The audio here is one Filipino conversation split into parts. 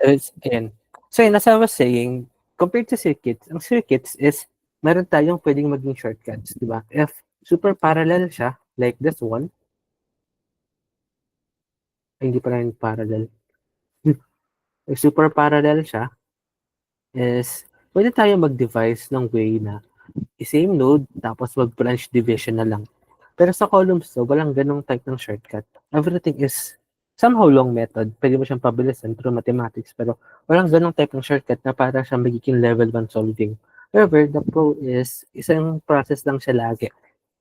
Ayan. So yun, as I was saying, compared to circuits, ang circuits is meron tayong pwedeng maging shortcuts, di ba? If super parallel siya, like this one, ay, hindi pala yung parallel. If super parallel siya, is pwede tayo mag-devise ng way na same node, tapos mag-branch division na lang. Pero sa columns to, walang ganong type ng shortcut. Everything is somehow long method. Pwede mo siyang pabilisan through mathematics, pero walang ganong type ng shortcut na para siyang magiging level 1 solving. However, the pro is, isang process lang siya lagi.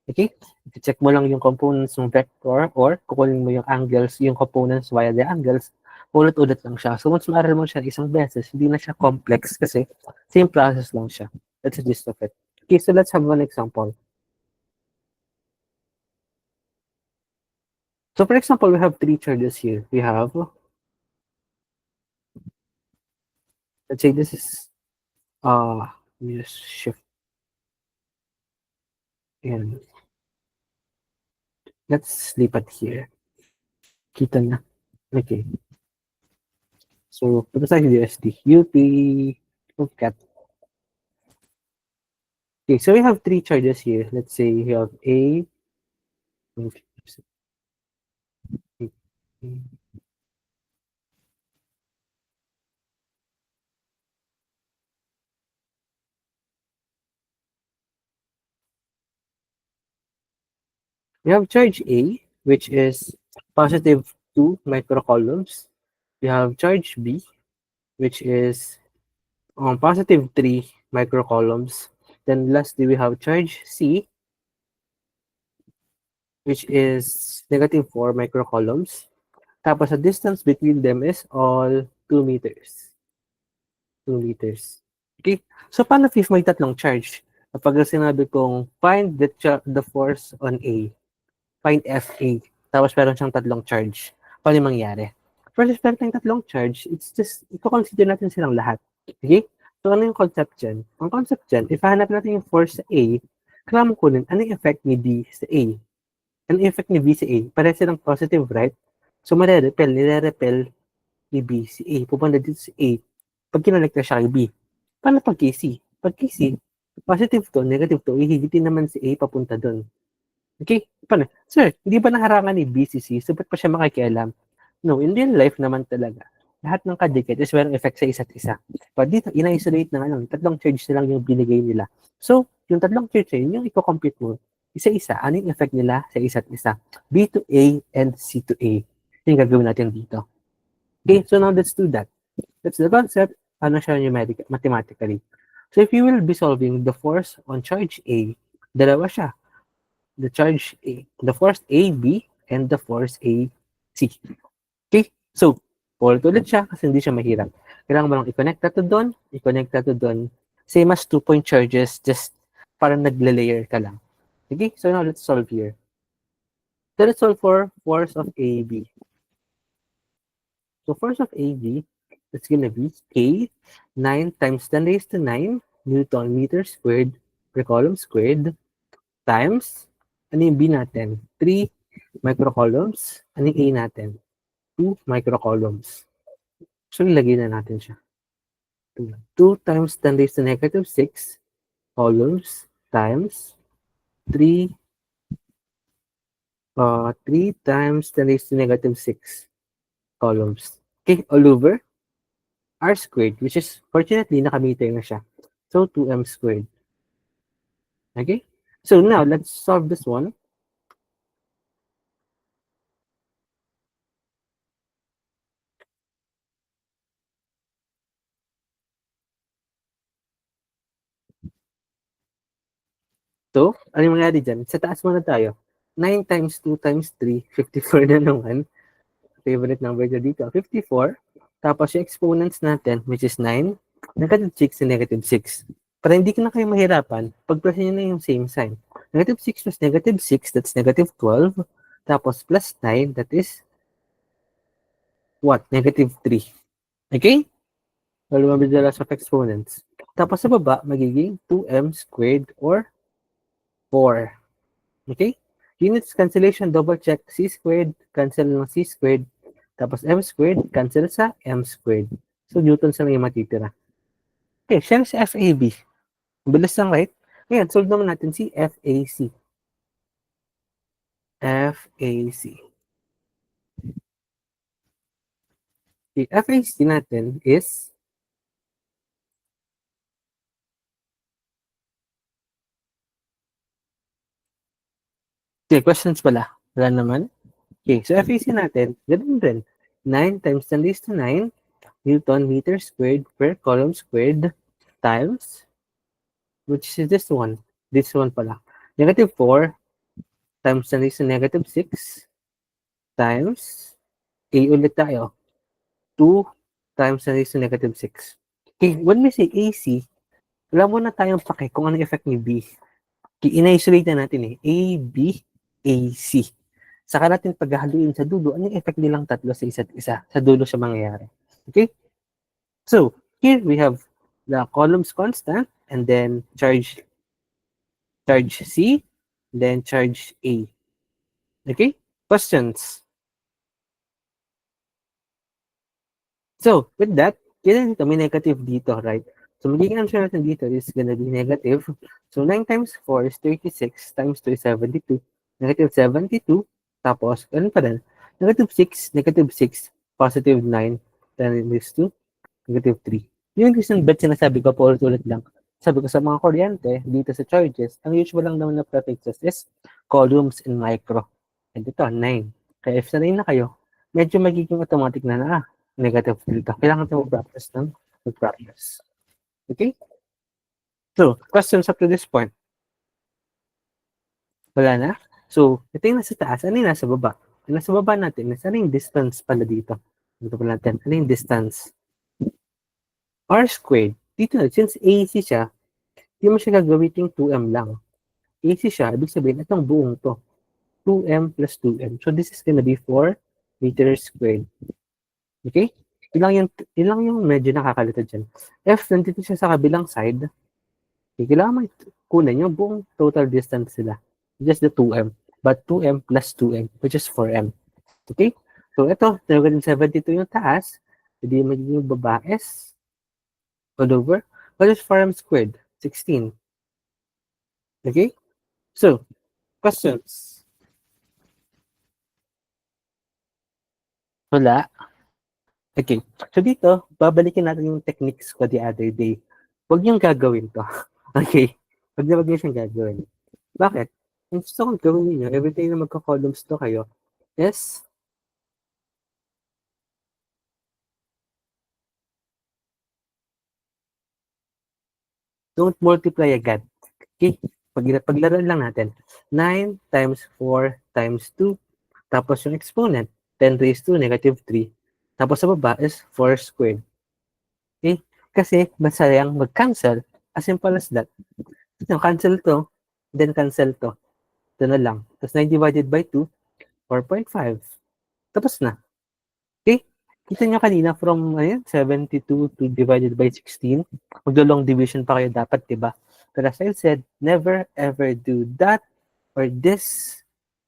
Okay? I-check mo lang yung components ng vector or kukunin mo yung angles, yung components via the angles, ulit-ulit lang siya. So once maaral mo siya isang beses, hindi na siya complex kasi same process lang siya. That's the gist of it. Okay, so let's have one example. So for example, we have three charges here. We have, let's say this is, let me just shift in. Let's leave it here. Kita na. Okay. So, put aside the SD. UP, cat. Okay, so we have three charges here. Let's say we have A, we have charge A, which is positive 2 microcoulombs. We have charge B, which is positive 3 microcoulombs. Then lastly, we have charge C, which is negative 4 microcoulombs. Tapos the distance between them is all 2 meters. 2 meters. Okay? So paano if may tatlong charge? Kapag sinabi kong find the force on A, find FA, tapos meron siyang tatlong charge, paano yung mangyari? First, if meron tayong tatlong charge, it's just, i-consider natin silang lahat. Okay? So ano yung concept dyan? Ang concept dyan, if hahanap natin yung force sa A, kailangan mo kunin, ano yung effect ni D sa A? Ano yung effect ni B sa A? Pareha silang positive, right? So nire-repel ni B si A. Pupunta dito si A. Pag kinonekta siya kay B. Paano pag kay C? Pag kay C, positive to, negative to, ihigitin naman si A papunta doon. Okay? Paano? Sir, hindi ba naharangan ni B si C? So, ba't pa siya makikialam? No, in real life naman talaga. Lahat ng kadikit is merong effect sa isa't isa. But dito, ina-isolate na nga lang. Tatlong charge na lang yung binigay nila. So, yung tatlong charge na yun, yung i-compute mo, isa-isa, ano yung effect nila sa isa't isa? B to A and C to A. Yung gagawin natin dito. Okay, so now let's do that. That's the concept. Ano siya mathematically? So if you will be solving the force on charge A, dalawa siya. The charge A, the force AB and the force AC. Okay? So, ulit siya kasi hindi siya mahirap. Kailangan mo lang i-connect na to doon, i-connect na to doon. Same as 2-point charges, just parang nagle-layer ka lang. Okay? So now let's solve here. So let's solve for force of AB. So force of AB, it's gonna be K 9 times 10 raised to 9 Newton meter squared per column squared times, ano yung B natin? 3 microcolumns. Ano yung A natin? 2 microcolumns. So, ilagay na natin siya. 2 times 10 raised to negative 6 columns times 3 3 times 10 raised to negative 6 columns. Okay, all over r squared, which is, fortunately, nakameter na siya. So, 2m squared. Okay? So, now, let's solve this one. So, ano yung mangyari dyan? Sa taas muna tayo. 9 times 2 times 3, 54 na naman. Favorite number ko dito, 54. Tapos yung exponents natin, which is 9, negative 6 and negative 6. Para hindi ko na kayo mahirapan, pag-plus nyo na yung same sign. Negative 6 plus negative 6, that's negative 12. Tapos plus 9, that is what? Negative 3. Okay? So, lumabas na of exponents. Tapos sa baba, magiging 2m squared or 4. Okay? Units cancellation, double check. C squared, cancel ng C squared. Tapos M squared, cancel sa M squared. So, newtons lang yung matitira. Okay, siya si FAB. Bilis lang, right? Ngayon, solve naman natin si FAC. FAC. The FAC natin is okay, questions pala. Wala naman. Okay, so FAC natin, ganun din. 9 times 10 raised to 9 Newton meter squared per column squared times, which is this one. This one pala. Negative 4 times 10 raised to negative 6 times A ulit tayo. 2 times 10 raised to negative 6. Okay, when we say AC, wala muna tayong pake kung ano effect ni B. In-isolate na natin eh. A, B, AC. Saka natin paghahaluin sa dulo, ano yung effect nilang tatlo sa isa't isa? Sa dulo siya mangyayari. Okay? So, here we have the columns constant and then charge C, then charge A. Okay? Questions? So, with that, kaya dito may negative dito, right? So, magiging answer natin dito is gonna be negative. So, 9 times 4 is 36, times 2 is 72, negative 72, tapos, ano pa rin? Negative 6, negative 6, positive 9, then is 2, negative 3. Yung reason ba't sinasabi ko, paulit-ulit lang. Sabi ko sa mga kuryente, dito sa charges, ang usual lang naman na prefixes is columns in micro. And ito, 9. Kaya if sanay na kayo, medyo magiging automatic na negative dito. Kailangan natin mag-practice ng mag-practice. Okay? So, questions up to this point? Wala na? So, ito yung nasa taas. Ano yung nasa baba? Yung nasa baba natin, ano yung distance pala dito? Ito pala natin. Ano yung distance? R squared. Dito, since AC siya, hindi mo siya gagamitin 2M lang. AC siya, ibig sabihin, itong buong to. 2M plus 2M. So, this is gonna be 4 meters squared. Okay? Yun lang yung medyo nakakalito dyan. F, nandito siya sa kabilang side. Okay, kailangan mo kunin yung buong total distance sila. Just the 2M. But 2M plus 2M, which is 4M. Okay? So, ito, 72 yung taas. Hindi magiging baba is all over. What is 4M squared? 16. Okay? So, questions? Wala. Okay. So dito, babalikin natin yung techniques ko the other day. Huwag niyong gagawin to. Okay? Huwag niyo siyang gagawin. Bakit? Yung gusto kong gawin niyo, every time na magka-columns to kayo, is don't multiply agad. Okay? Paglaran lang natin. 9 times 4 times 2, tapos yung exponent, 10 raised to negative 3. Tapos sa baba is 4 squared. Okay? Kasi masayang mag-cancel. As simple as that. Cancel to, then cancel to. Ito na lang. Tapos 9 divided by 2, 4.5. Tapos na. Okay? Kita nyo kanina from 72 to divided by 16. Magdo-long division pa kayo dapat, diba? Pero as I said, never ever do that or this.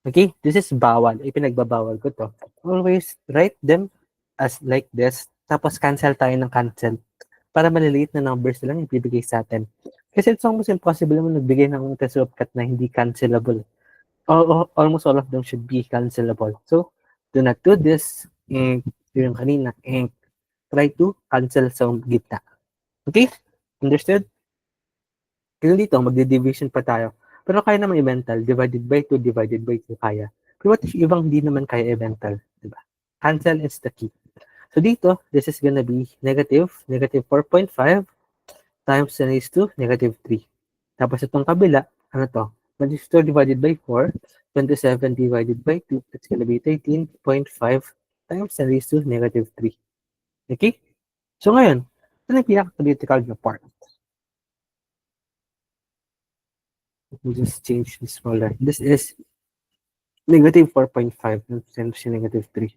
Okay? This is bawal. Ipinagbabawal ko to. Always write them as like this. Tapos cancel tayo ng cancel. Para maliliit na numbers lang yung bibigay sa atin. Kasi it's almost impossible naman nagbigay ng test of cut na hindi cancelable. Almost all of them should be cancelable. So, do not do this. Yung kanina, try to cancel sa gitna. Okay? Understood? Kasi dito, magdi-division pa tayo. Pero kaya naman i-mental, divided by 2, divided by 2 kaya. Pero what if ibang hindi naman kaya i-mental? Diba? Cancel is the key. So dito, this is gonna be negative 4.5 times 10 raised to negative 3. Tapos itong kabila, ano to? 24 divided by 4, 27 divided by 2, that's gonna be 13.5 times 10 raised to negative 3. Okay? So ngayon, ito na yung pinaka-critical na part. Let me just change this color. This is negative 4.5 times negative 3.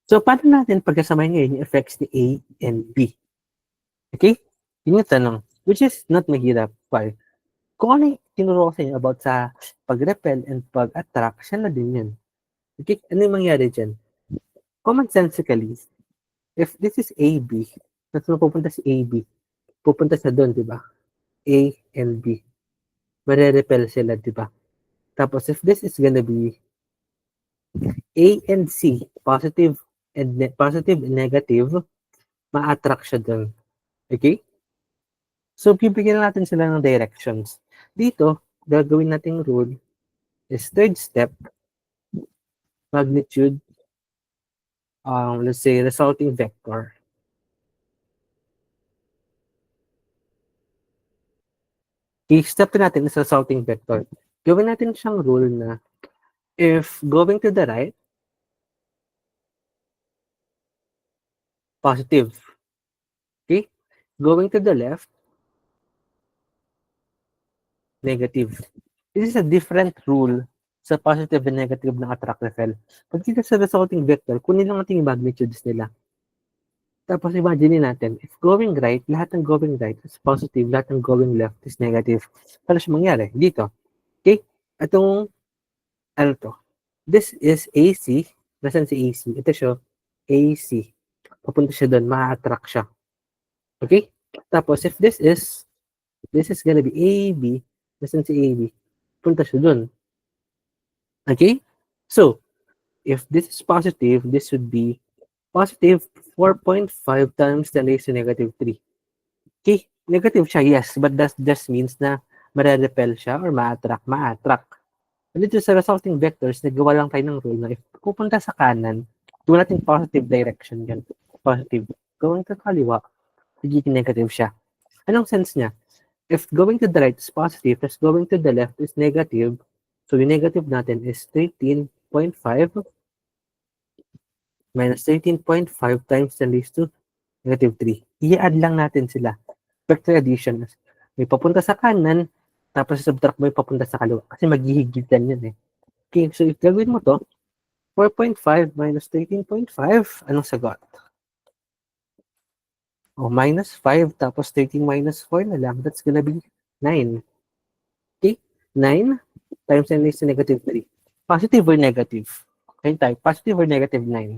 So, paano natin pagkasamahin ngayon yung effects ni A and B? Okay? Yun yung tanong, which is not mahirap. Why? Kung ano yung tinuro ko sa inyo about sa pag-repel and pag-attract, siya na din yun. Okay? Ano yung mangyari dyan? Common sensically, if this is AB, tapos mapupunta si AB, pupunta sa doon, di ba? A and B. Mare-repel sila, di ba? Tapos if this is gonna be A and C, positive and negative, ma-attract siya doon. Okay? So, bibigyan natin sila ng directions. Dito, gagawin nating rule is third step, magnitude, let's say, resulting vector. I-step natin is resulting vector. Gawin natin siyang rule na if going to the right, positive. Okay? Going to the left, negative. This is a different rule sa positive and negative ng attract repel. Pag dito sa resulting vector, kunin lang natin yung magnitudes nila. Tapos imagine natin, if going right, lahat ng going right is positive, lahat ng going left is negative. Paano siya mangyari? Dito. Okay? Itong, ano to? This is AC. Nasaan si AC? Ito siya, AC. Papunta siya doon, ma-attract siya. Okay? Tapos, if this is gonna be AB, nasaan si AB? Punta siya doon. Okay? So, if this is positive, this would be positive 4.5 times 10 raised to negative 3. Okay, negative siya, yes, but that just means na mare-repel siya or ma-attract, ma-attract. Dito sa resulting vectors, nagawa lang tayo ng rule na if pupunta sa kanan, gawin natin positive direction yan. Positive. Going to kaliwa, magiging negative siya. Anong sense niya? If going to the right is positive, plus going to the left is negative, so yung negative natin is 13.5 minus 13.5 times 10 raised to negative 3. I-add lang natin sila. Vector addition. May papunta sa kanan, tapos subtract mo yung papunta sa kaliwa. Kasi maghihigitan yun eh. Okay, so if gagawin mo to, 4.5 minus 13.5, anong sagot? O, minus 5, tapos 13 minus 4 na lang. That's gonna be 9. Okay? 9 times 10 raised to negative 3. Positive or negative? Okay, type. Positive or negative 9?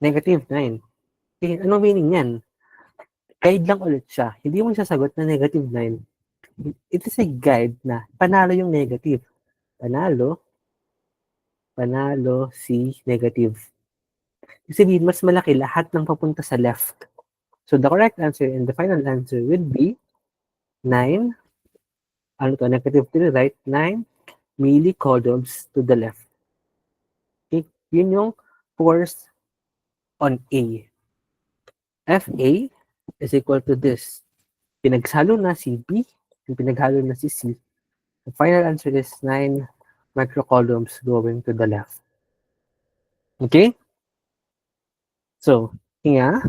Negative 9. Okay, anong meaning yan? Guide lang ulit siya. Hindi mo sasagot na negative 9. It is a guide na panalo yung negative. Panalo, si negative. Ibig sabihin, mas malaki lahat ng papunta sa left. So the correct answer and the final answer would be 9, ano to, negative 3, right? 9 millicoulombs to the left. Okay? Yun yung force on A. FA is equal to this. Pinagsalo na si B, and pinaghalo na si C. The final answer is 9 microcoulombs going to the left. Okay? So, here,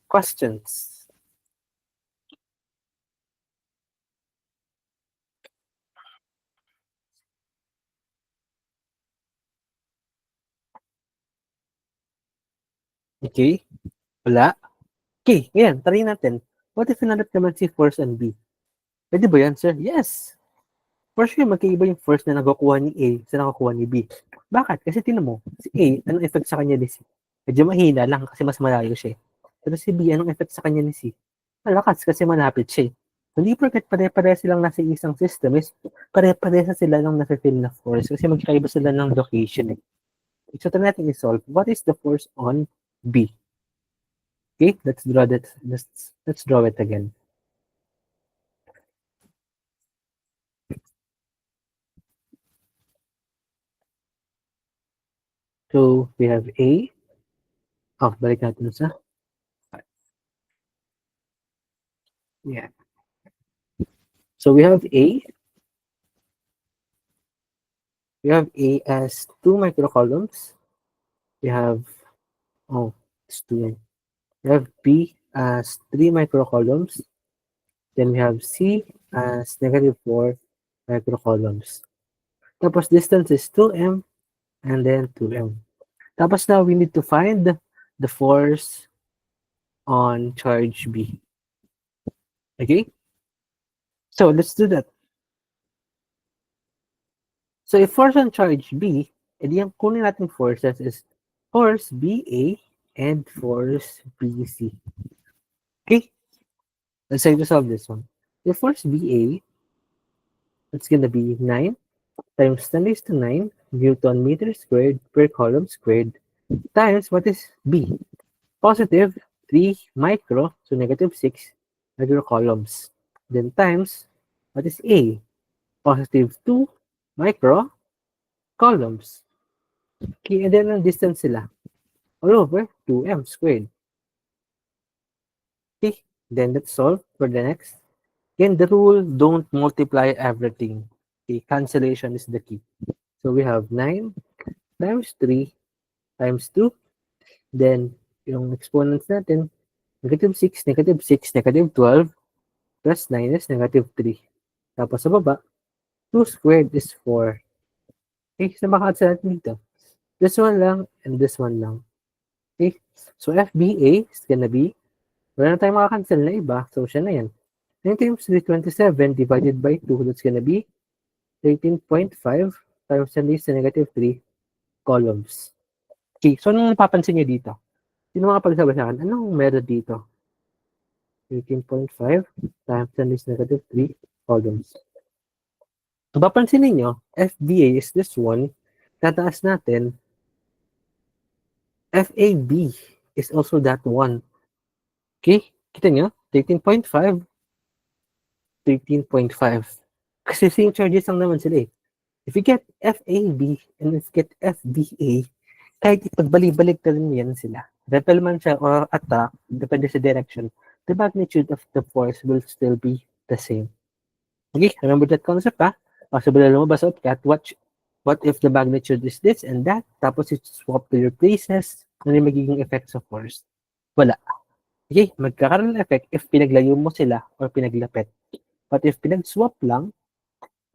questions. Okay? Wala? Okay, ngayon, try natin. What if hinanap naman si force and B? Pwede ba yan, sir? Yes. For sure, magkaiba yung force na nakukuha ni A sa nakukuha ni B. Bakit? Kasi tinan mo, si A, anong effect sa kanya ni C? Medyo mahina lang kasi mas malayo siya. Pero si B, anong effect sa kanya ni C? Malakas kasi malapit siya. Hindi porket pare-pare silang nasa isang system is pare-pare sila ng nasa-feel na force kasi magkaiba sila ng location. So, try natin i-solve. What is the force on B? Okay, let's draw that. Let's draw it again. So, we have A. Oh, balik natin sa. Yeah. So, we have A. We have A as 2 microcolumns. We have, oh, it's 2. We have B as 3 microcolumns. Then we have C as negative 4 microcolumns. Tapos distance is 2m and then 2m. Tapos now we need to find the force on charge B. Okay? So let's do that. So if force on charge B, edi ang kunin natin forces is force BA and force BC. Okay? Let's try to solve this one. If force BA, it's gonna be 9 times 10 raised to 9 Newton meter squared per coulomb squared times what is B? Positive 3 micro, so negative 6 microcoulombs. Then times what is A? Positive 2 micro coulombs. Okay, and then ang distance sila all over 2m squared. Okay, then let's solve for the next. Again, the rule, don't multiply everything. Okay, cancellation is the key. So we have 9 times 3 times 2. Then, yung exponents natin, negative 6, negative 6, negative 12, plus 9 is negative 3. Tapos sa baba, 2 squared is 4. Okay, so makakansel natin dito. This one lang and this one lang. Okay, so FBA is gonna be, wala na tayong makakancel na iba, so siya na yan. 9 times 3, 27 divided by 2, that's gonna be 13.5 times 10 raised to negative 3 columns. Okay, so anong napapansin nyo dito? Sino makapagsabi sa akin, anong meron dito? 13.5 times 10 raised to negative 3 columns. Mapapansin ninyo, FBA is this one. Tataas natin, FAB is also that one. Okay? Kita nyo? 13.5, 13.5. Kasi same charges lang naman sila eh. If you get FAB and if you get FBA, kahit ipagbalik-balik na rin yan sila. Repel man siya or attract, depende sa direction, the magnitude of the force will still be the same. Okay, remember that concept ha? Possible na lumabas at cat, what if the magnitude is this and that, tapos you swap to your places, ano yung magiging effects of force? Wala. Okay, magkakaroon ng effect if pinaglayo mo sila or pinaglapit. But if pinag-swap lang,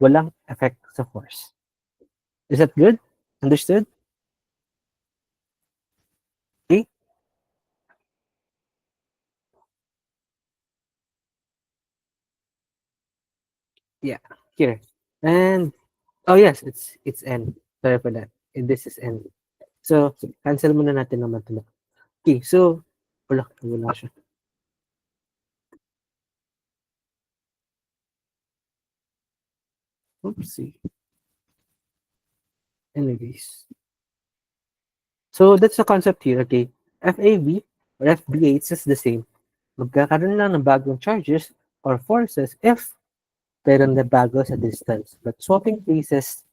walang effect sa force. Is that good? Understood? Okay? Yeah, here. And, oh yes, it's N. Sorry for that. This is N. So, cancel muna natin naman ito. Okay, so, wala siya. Oopsie. Anyways. So, that's the concept here, okay? FAB or FBA, it's just the same. Magkakaroon lang ng bagong charges or forces if meron na bago sa distance. But swapping places,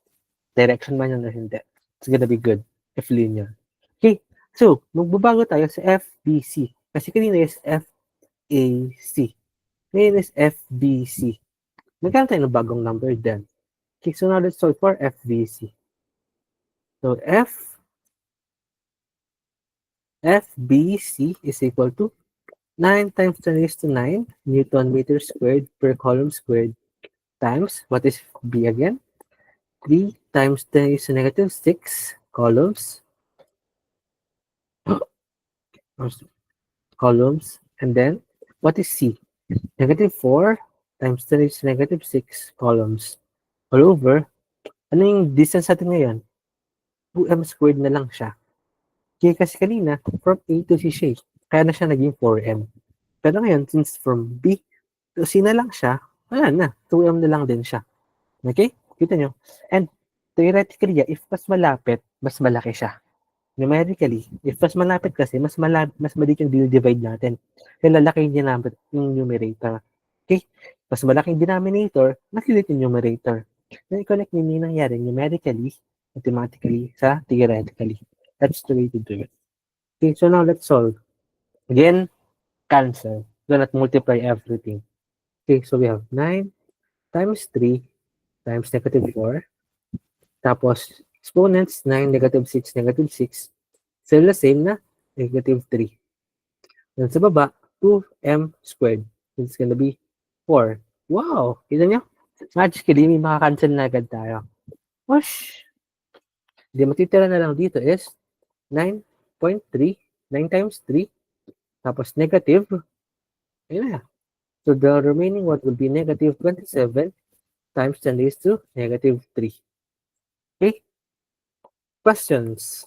direction man yun or hindi, it's gonna be good if linear. Okay, so, magbabago tayo sa FBC. Kasi kanina is FAC. Ngayon is FBC. Magkano tayo ng bagong number then? Okay, so now let's solve for FBC. So, FBC is equal to 9 times 10 raised to 9 Newton meter squared per coulomb squared times, what is B again? 3 times 10 raised to negative 6 columns, and then, what is C? Negative 4 times 10 raised to negative 6 columns, all over, ano yung distance natin ngayon? 2m squared na lang siya. Okay, kasi kanina, from A to C siya, kaya na siya naging 4m. Pero ngayon, since from B to C na lang siya, wala na, 2m na lang din siya. Okay? Kita nyo? And theoretically, if mas malapit, mas malaki siya. Numerically, if mas malapit kasi, mas maliit yung divide natin. Kaya lalaki yung numerator. Okay? Mas malaking denominator, mas liit yung numerator. Then, i-connect nyo yung nangyari numerically, mathematically, sa theoretically. That's the way to do it. Okay, so now let's solve. Again, cancel. Do not multiply everything. Okay, so we have 9 times 3 times negative 4. Tapos, exponents, 9, negative 6, negative 6. Still the same na, negative 3. Then sa baba, 2m squared. It's gonna be 4. Wow! Kita nyo? Magically, may makakancel na agad tayo. Whoosh! Hindi, matitira na lang dito is 9.3, 9 times 3, tapos negative, ayun na, So the remaining one will be negative 27 times 10 raised to negative 3. Okay? Questions?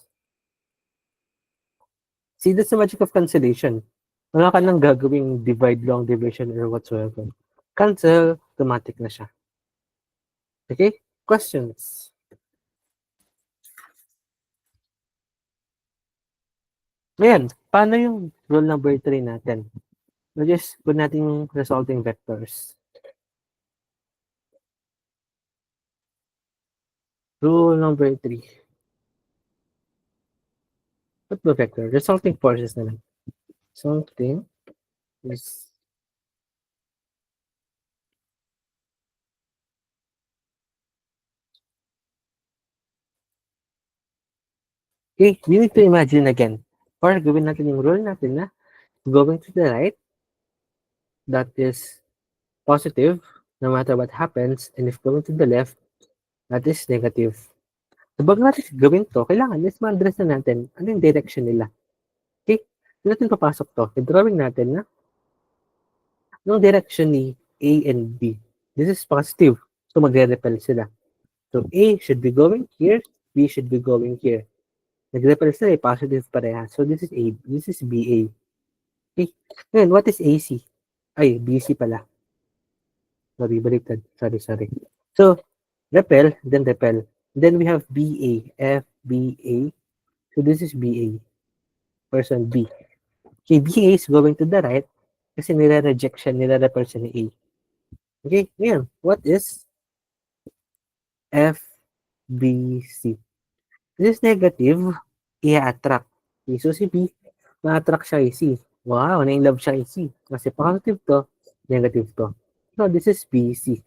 See, that's the magic of cancellation. Wala ka nang gagawing divide, long division, or whatsoever. Cancel, automatic na siya. Okay? Questions? Ngayon, paano yung rule number 3 natin? We'll just put natin yung resulting vectors. Rule number 3. Put the vector. Resulting forces na lang. Resulting is okay, we need to imagine again. Or gawin natin yung rule natin na going to the right, that is positive no matter what happens, and if going to the left, that is negative. So, bago natin gawin to, kailangan is ma-address na natin ano yung direction nila. Okay? Doon natin papasok to. I-drawing natin na yung direction ni A and B. This is positive. So, magre-repel sila. So, A should be going here, B should be going here. Nag-repel sila, positive pareha. So, this is A. This is BA. Okay? Ngayon, what is AC? Ay, BC pala. Sorry, baliktad. Sorry. So, repel, then repel. Then we have BA, FBA. So this is BA, person B. Okay, BA is going to the right kasi nire-reject siya, nire-repel siya ni A. Okay, ngayon, what is FBC? This is negative, i-attract. Okay, so si B, ma-attract siya kay C. Wow, na-inlove siya kay C. Kasi positive to, negative to. So this is BC.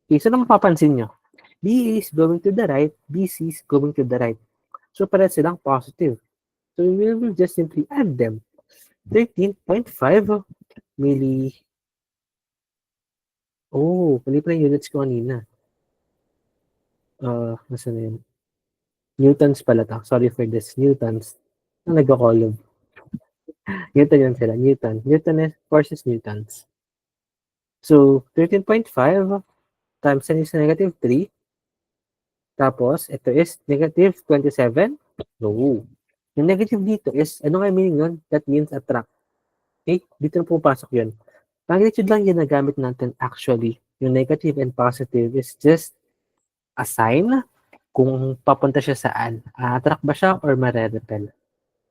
Okay, so na mapapansin nyo, BA is going to the right, BC is going to the right. So para silang positive. So we will just simply add them. 13.5 milli. Oh, mali pa yung units ko kanina. Nasa na yun? Newtons pala to. Sorry for this. Newtons. Ang nagko-column. Newton yun sila. Newton. Newton is forces newtons. So, 13.5 times 10 is negative 3. Tapos, ito is negative 27. No. Yung negative dito is, ano nga meaning nun? That means attract. Okay? Dito na pupasok yun. Magnitude lang ginagamit natin actually. Yung negative and positive is just a sign kung papunta siya saan. Attract ba siya or mare-repel?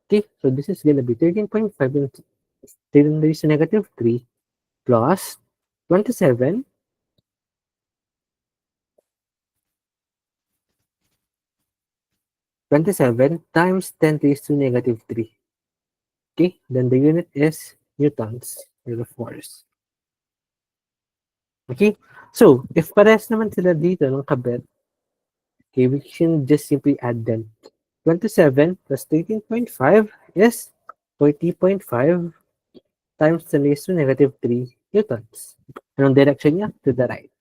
Okay, so this is gonna be 13.5 and 10 raised to negative 3 plus 27 times 10 raised to negative 3. Okay, then the unit is newtons or the force. Okay, so if pares naman sila dito ng kabit, okay, we can just simply add them. 27 plus 13.5 is 40.5 times 10 raised to negative 3 newtons. Anong direction niya? To the right.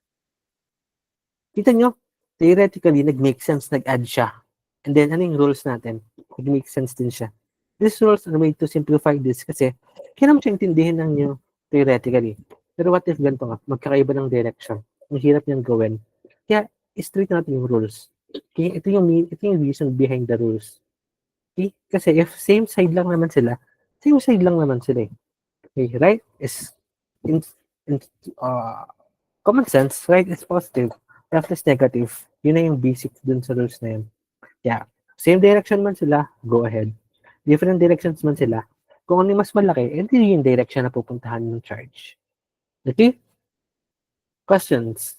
Kita nyo, theoretically, nag-make sense, nag-add siya. And then, ano yung rules natin? Nag-make sense din siya. These rules are made to simplify this kasi kaya naman siya intindihin ng nyo theoretically. Pero what if ganito nga, magkakaiba ng direction? Ang hirap niyang gawin. Kaya, straight natin yung rules. Okay? Ito yung reason behind the rules. Okay? Kasi if same side lang naman sila, same side lang naman sila eh. Okay, right is in common sense, right is positive, left is negative. Yun na yung basic dun sa rules na yun. Yeah. Same direction man sila, go ahead. Different directions man sila, kung ano yung mas malaki, hindi yung direction na pupuntahan ng charge. Okay? Questions?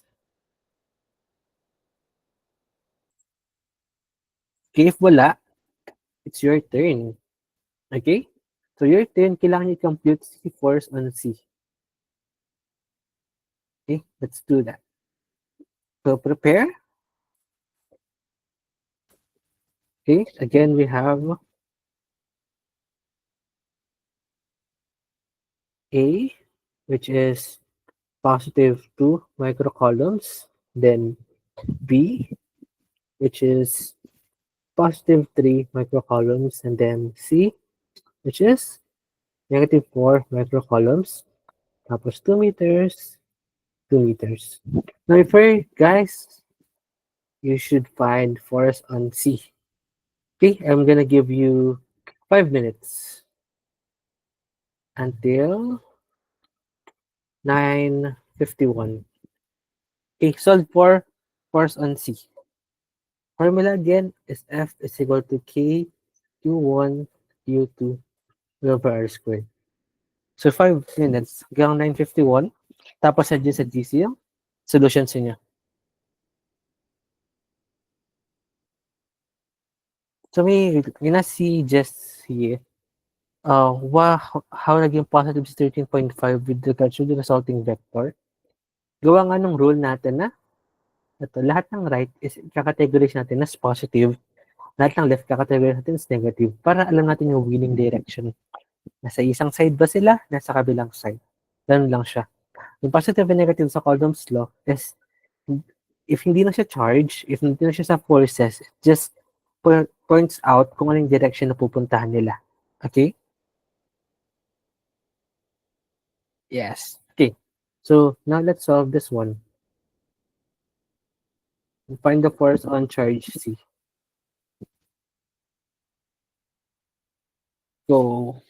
Okay, if wala, it's your turn. Okay? So your turn, kailangan i-compute C force on C. Okay, let's do that. So prepare. Okay, again we have A, which is positive 2 microcolumns, then B, which is positive 3 microcolumns, and then C, which is negative 4 microcolumns. Tapos 2 meters, 2 meters. Now, for guys, you should find force on C. Okay, I'm gonna give you 5 minutes until 9:51. Okay, solve for force on C. Formula again is F is equal to K Q1 Q2 over R squared. So 5 minutes hanggang 9:51. Tapos sa GC yung solutions niya. So may na si Jess here. How naging positive is 13.5 with regards to the resulting vector. Gawa nga ng rule natin na ito, lahat ng right is kakategorize natin as positive. Lahat ng left kakategorize natin as negative para alam natin yung winning direction. Nasa isang side ba sila? Nasa kabilang side. Ganun lang siya. Yung positive and negative sa Coulomb's law is if hindi na siya charge, if hindi na siya sa forces, just points out kung anong direction na pupuntahan nila. Okay? Yes. Okay. So now let's solve this one. Find the force on charge C. So,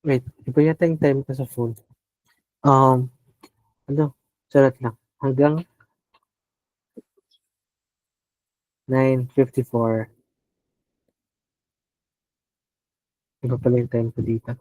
wait, iba yata yung time ko sa phone. Ano, salat lang. Hanggang 9:54. Iba pala yung time ko dito.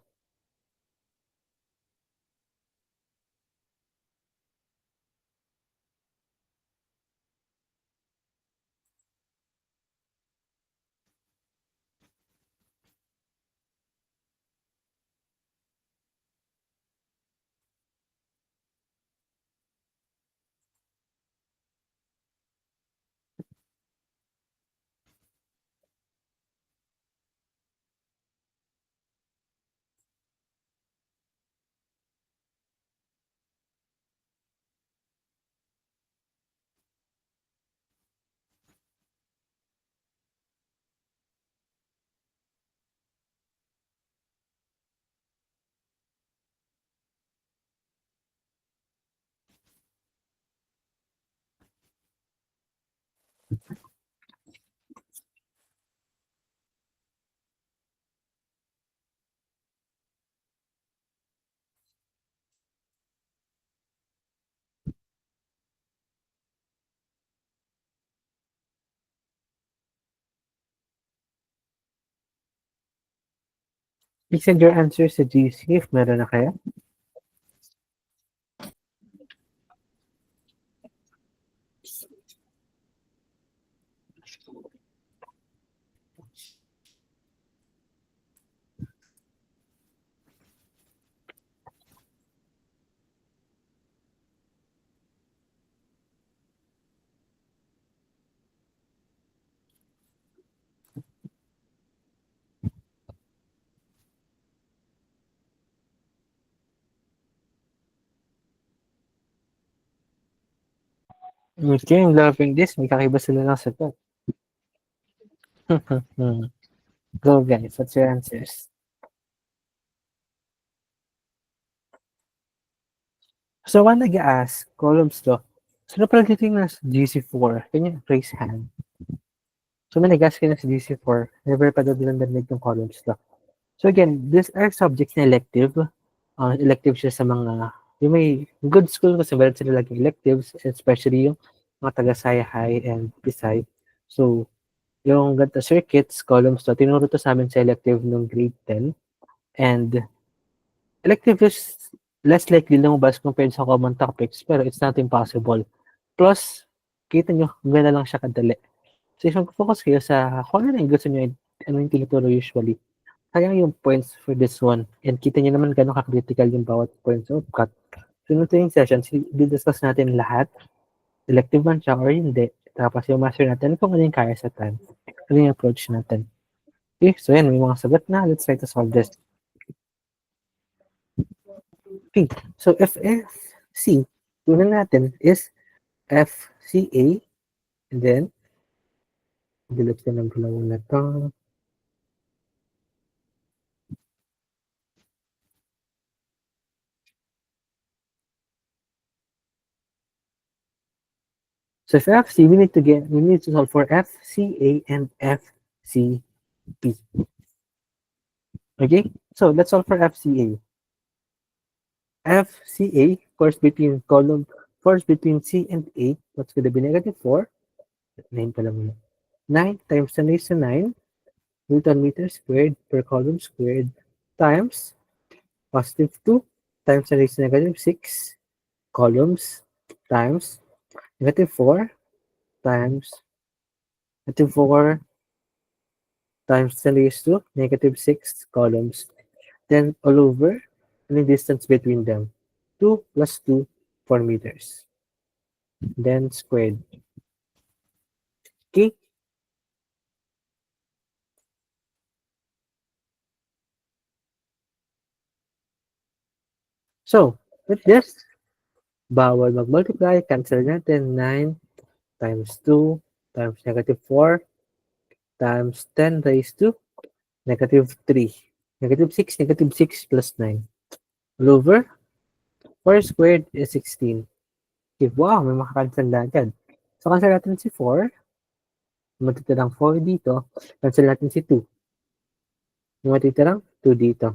Please send your answers sa GC if meron na kaya. Okay, I'm loving this. May kakaiba sila ng sagot. Go guys, what's your answers? So, when nag-ask, columns to, sino pala titingnan sa GC4? Kanya, raise hand. So, may nag-ask ka na sa GC4, never pa daw dinandanig yung columns to. So, again, these are subjects na elective. Elective siya sa mga, yung may good school kasi meron sila laging electives, especially yung mga taga-Sai High and Pisay. So, yung ganito circuits, columns to, tinuro to sa amin sa elective nung grade 10. And elective is less likely lumabas compared sa common topics, pero it's not impossible. Plus, kita nyo, gano'n lang siya kadali. So, if mag-focus kayo sa kung ano yung gusto nyo, ano yung tinuturo usually, kaya yung points for this one. And kita nyo naman gano'n ka-critical yung bawat points of cut. So, yung tuwing sessions, di-discuss natin lahat, elective man siya or hindi. Tapos yung master natin kung ano yung kaya sa time. Ano yung approach natin. Okay, so yan, may mga sagot na. Let's try to solve this. Okay, so FFC, tunan natin is FCA, and then, delete ko ng dalawa na to. So for FC, we need to solve for FCA and FCP. Okay, so let's solve for FCA. FCA, force between C and A, that's going to be negative 4. 9 pala muna. 9 times 10 raised to 9 Newton meter squared per column squared times positive 2 times 10 raised to negative 6 columns times negative 4 times negative 4 times 10 raised to negative 6 columns. Then all over the distance between them. 2 plus 2, 4 meters. Then squared. Okay? So, with this, bawal mag-multiply. Cancel natin. 9 times 2 times negative 4 times 10 raised to negative 3. Negative 6, negative 6 plus 9. All over, 4 squared is 16. Okay, wow, may makakancel na agad. So, cancel natin si 4. Matitirang 4 dito. Cancel natin si 2. Matitirang 2 dito.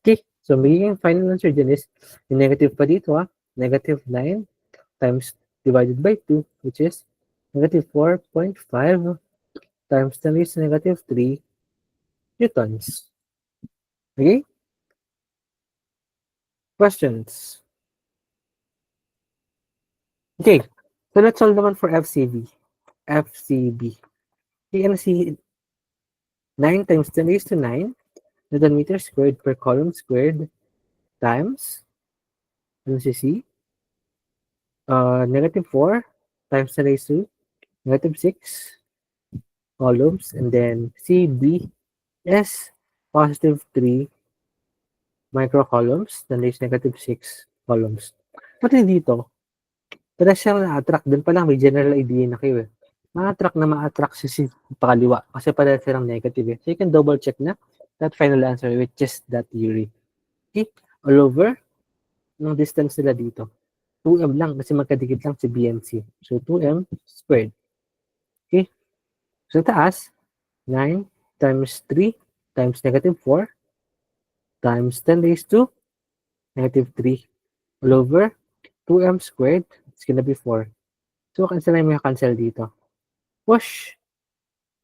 Okay, so magiging final answer dyan is yung negative pa dito, negative 9 times divided by 2, which is negative 4.5 times 10 raised to negative 3 newtons. Okay? Questions? Okay, so let's solve naman for FCB. FCB. Okay, ano si 9 times 10 raised to 9 Newton meter squared per column squared times, ano si C? Negative 4 times 10 raised to negative 6 columns, and then CB is positive 3 microcolumns, then there's negative 6 columns. Pati dito, para siyang na-attract, dun pa lang may general idea na kayo eh. Ma-attract na ma-attract si pakaliwa kasi pala silang negative eh. So you can double check na that final answer which is that theory. Okay? All over, yung distance nila dito. 2m lang kasi magkadikit lang si B and C. So 2m squared. Okay? So taas, 9 times 3 times negative 4 times 10 raised to negative 3 all over 2m squared. It's gonna be 4. So cancel na yung cancel dito. Push.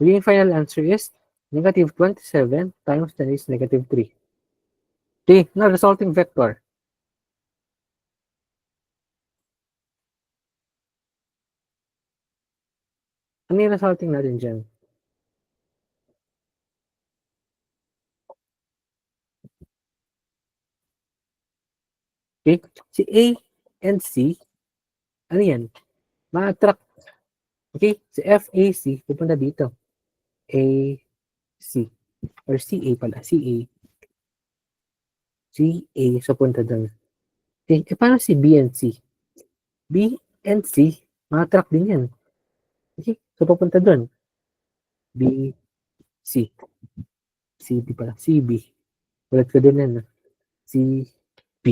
Yung final answer is negative 27 times 10 raised to negative 3. Okay, now resulting vector. Ano yung resulting natin dyan? Okay, si A and C, ano yan? Ma-attract. Okay, si FAC, pupunta dito. AC. Or CA pala. CA. CA, so punta doon. Okay, eh paano si B and C? B and C, ma-attract din yan. Okay, so pupunta doon. B, C. CB pala. CB. Ulit ko din yan. CB.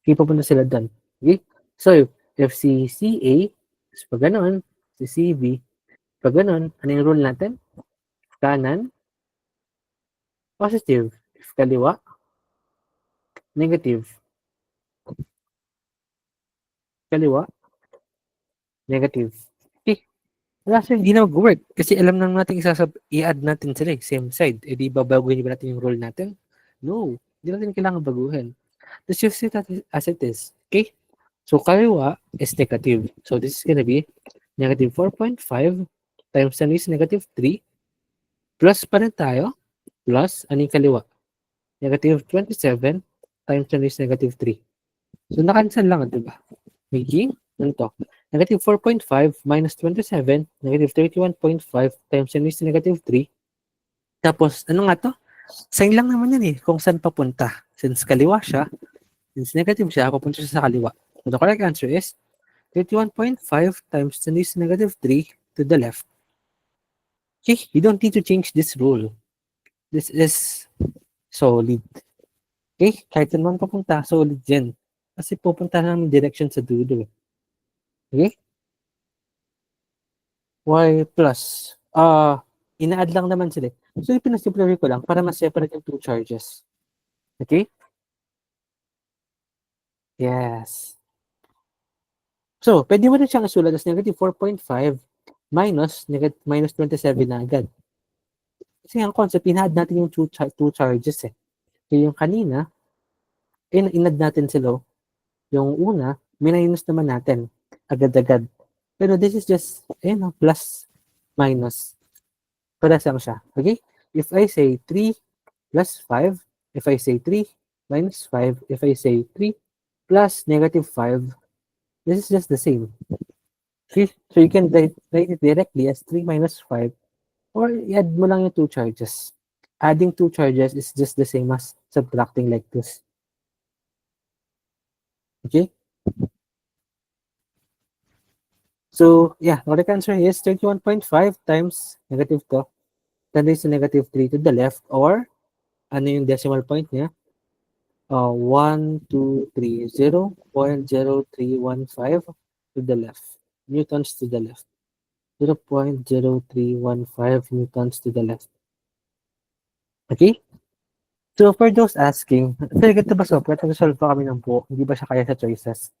Okay, papunta sila doon. Okay? So, if si CA is pag ganun, si CB, pag ganun, ano yung rule natin? Kanan, positive. If kaliwa, negative. Kaliwa, negative. Okay. Wala siya, hindi na mag-work. Kasi alam na natin i-add natin sila same side. Eh di ba baguhin ba natin yung rule natin? No. Hindi natin kailangan baguhin. Let's just set it as it is. Okay? So, kaliwa is negative. So, this is gonna be negative 4.5 times 10 is negative 3 plus pa rin tayo plus ano yung kaliwa? Negative 27 times 10 is negative 3. So, nakancel lang, di ba? Making, ano to? Negative 4.5 minus 27, negative 31.5 times 10 is negative 3. Tapos, ano nga to? Sign lang naman yan eh, kung saan papunta. Since kaliwa siya, since negative siya, papunta siya sa kaliwa. So, the correct answer is 31.5 times 10 is negative 3 to the left. Okay, you don't need to change this rule. This is solid. Okay, kahit saan man papunta, solid yan. Kasi pupunta lang ng direction sa dulo. Okay? Y plus. Ina-add lang naman sila. So, ipinasimplify ko lang para ma-separate yung two charges. Okay? Yes. So, pwede mo rin siyang isulat as negative 4.5 minus 27 na agad. Kasi ang concept, ina-add natin yung two charges eh. So, yung kanina, in-add natin sila. Yung una, minus naman natin agad-agad. Pero this is just, plus, minus. Paras lang siya. Okay? If I say 3 plus 5, if I say 3 minus 5, if I say 3 plus negative 5, this is just the same. Okay? So you can write it directly as 3 minus 5 or i-add mo lang yung two charges. Adding two charges is just the same as subtracting like this. Okay? So, yeah, the correct answer is 31.5 times negative 2. Then there's a negative 3 to the left or ano yung decimal point niya? 0.0315 to the left. Newtons to the left. 0.0315 newtons to the left. Okay? So, for those asking, talaga ito ba software? Nag-solve pa kami ng buo. Hindi ba siya kaya sa choices?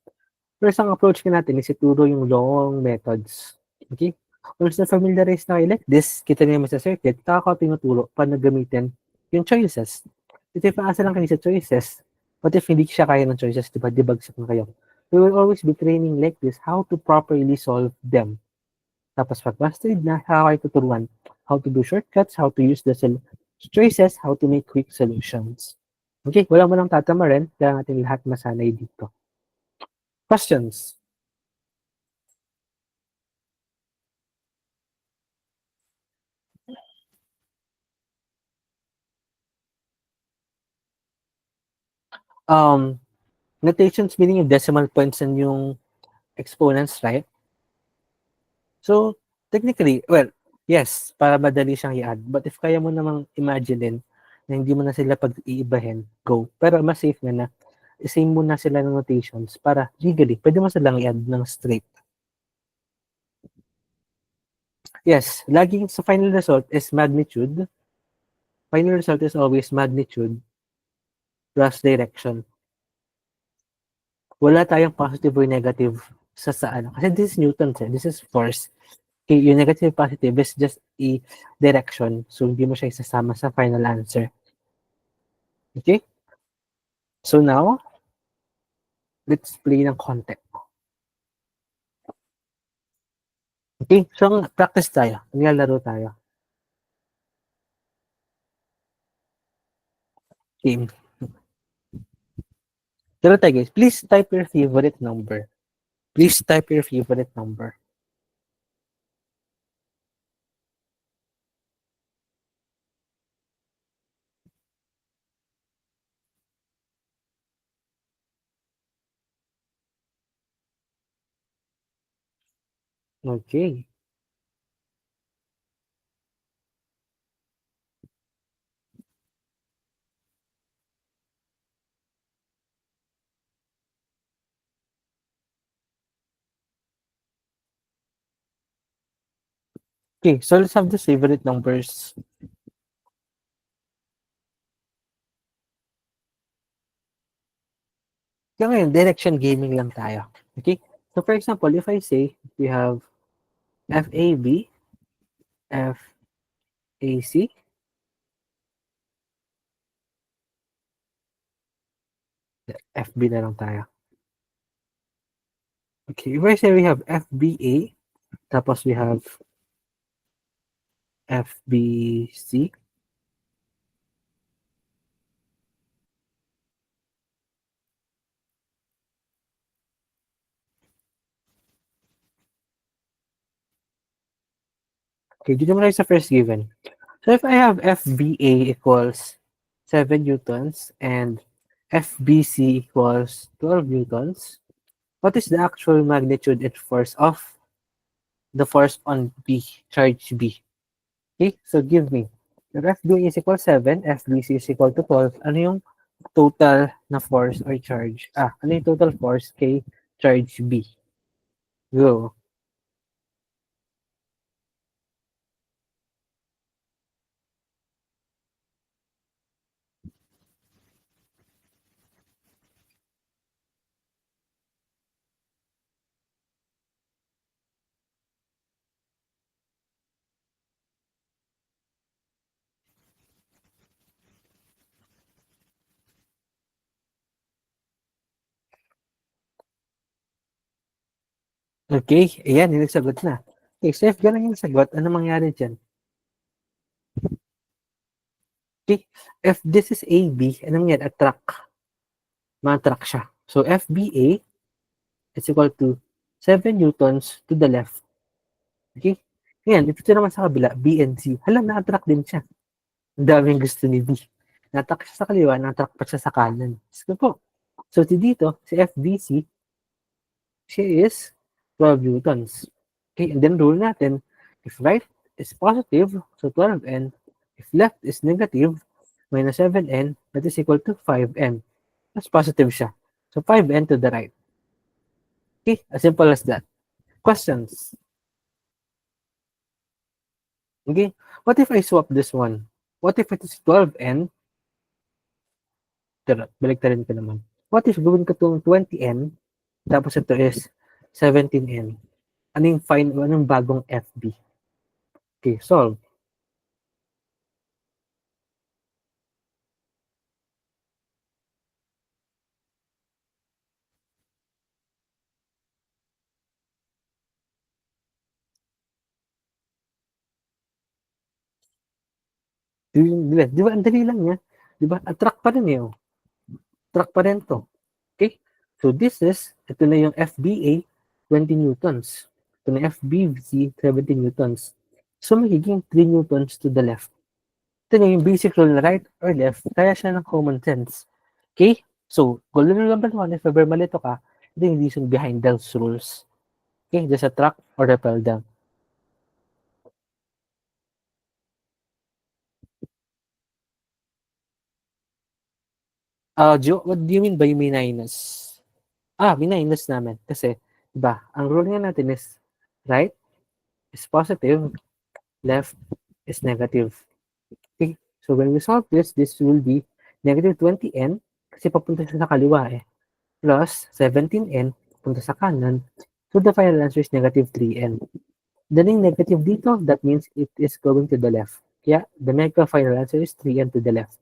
First, ang approach ka natin is ituro yung long methods. Okay? Once na familiarize na kayo like this, kita niyo naman sa circuit, taka ko tinuturo paano gamitin yung choices. Ito yung paasa lang kayo sa choices. What if hindi siya kaya ng choices, diba? Debugsak na kayo. We will always be training like this, how to properly solve them. Tapos pag mastered na, kayo tuturuan how to do shortcuts, how to use the choices, how to make quick solutions. Okay, wala mo lang tatama rin, kaya natin lahat masanay dito. Questions? Notations meaning yung decimal points and yung exponents, right? So, technically, well, yes, para madali siyang i-add. But if kaya mo namang imagine na hindi mo na sila pag-iibahin, go. Pero mas safe na same mo na sila ng notations para legally, pwede mo silang i-add ng straight. Yes, laging sa final result is magnitude. Final result is always magnitude plus direction. Wala tayong positive or negative sa ano. Kasi this is Newton's, this is force. Okay, yung negative positive is just a direction. So, hindi mo siya isasama sa final answer. Okay? So now, let's play ng konti. Okay? So, practice tayo. Naglalaro tayo. Game. Laro tayo guys. Please type your favorite number. Please type your favorite number. Okay. Okay, so let's have the favorite numbers. Kaya ngayon, direction gaming lang tayo. Okay? So for example, if I say we have FAB, FAC, FB na lang tayo. Okay, if I say we have FBA, tapos we have FBC, okay, dito muna tayo sa first given. So if I have FBA equals 7 newtons and FBC equals 12 newtons, what is the actual magnitude and force of the force on B, charge B? Okay, so give me. If FBA is equal 7, FBC is equal to 12, ano yung total na force or charge? Ano yung total force kay charge B? Go. Okay, ayan, yung sagot na. Okay, so if ganun yung sagot, ano mangyari dyan? Okay, if this is AB, ano mangyari? Attract. Ma-attract siya. So FBA is equal to 7 newtons to the left. Okay? Ngayon, ito naman sa kabila, B and C. Hala, na-attract din siya. Ang daming gusto ni B. Na-attract siya sa kaliwa, na-attract pa siya sa kanan. Sige po. So, dito, si FBC, she is 12 newtons. Okay, and then rule natin, if right is positive, so 12N. If left is negative, minus 7N, that is equal to 5N. That's positive siya. So 5N to the right. Okay, as simple as that. Questions? Okay, what if I swap this one? What if it is 12N? Balik rin ko naman. What if gawin ko itong 20N, tapos ito is 17N? Anong bagong FB? Okay, solve. Di ba, ang dali lang niya? Di ba, attract pa rin eh. Oh. Attract pa rin to. Okay? So this is, ito na yung FBA, 20 newtons. Ito na FBC, 70 newtons. So magiging 3 newtons to the left. Ito na yung basic rule na right or left, kaya siya ng common sense. Okay? So, golden rule number 1, if ever malito ka, ito yung reason behind those rules. Okay? Just attract or repel them. Joe, what do you mean by minus? Minus namin. Kasi, diba, ang rule nga natin is right is positive, left is negative. Okay? So, when we solve this will be negative 20n kasi papunta siya sa kaliwa eh. Plus 17n papunta sa kanan. So, the final answer is negative 3n. Daling negative dito, that means it is going to the left. Kaya, the mega final answer is 3n to the left.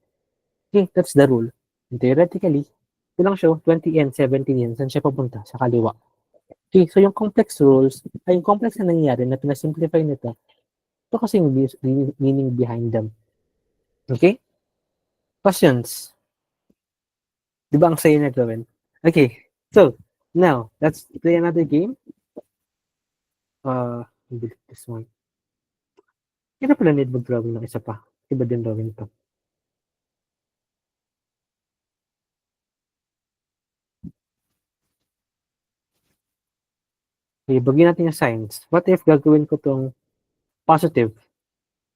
Okay, that's the rule. And theoretically, ito lang siya, 20n, 17n, saan siya papunta? Sa kaliwa. Okay, so yung complex rules, ay yung complex na nangyayari na pinasimplify nito, ito kasi yung meaning behind them. Okay? Questions? Di ba ang saya na gawin? Okay, so, now, let's play another game. Delete this one. Kaya pala need mag-drawing ng isa pa. Iba din drawing to. Okay, bagyan natin yung signs. What if gagawin ko tong positive?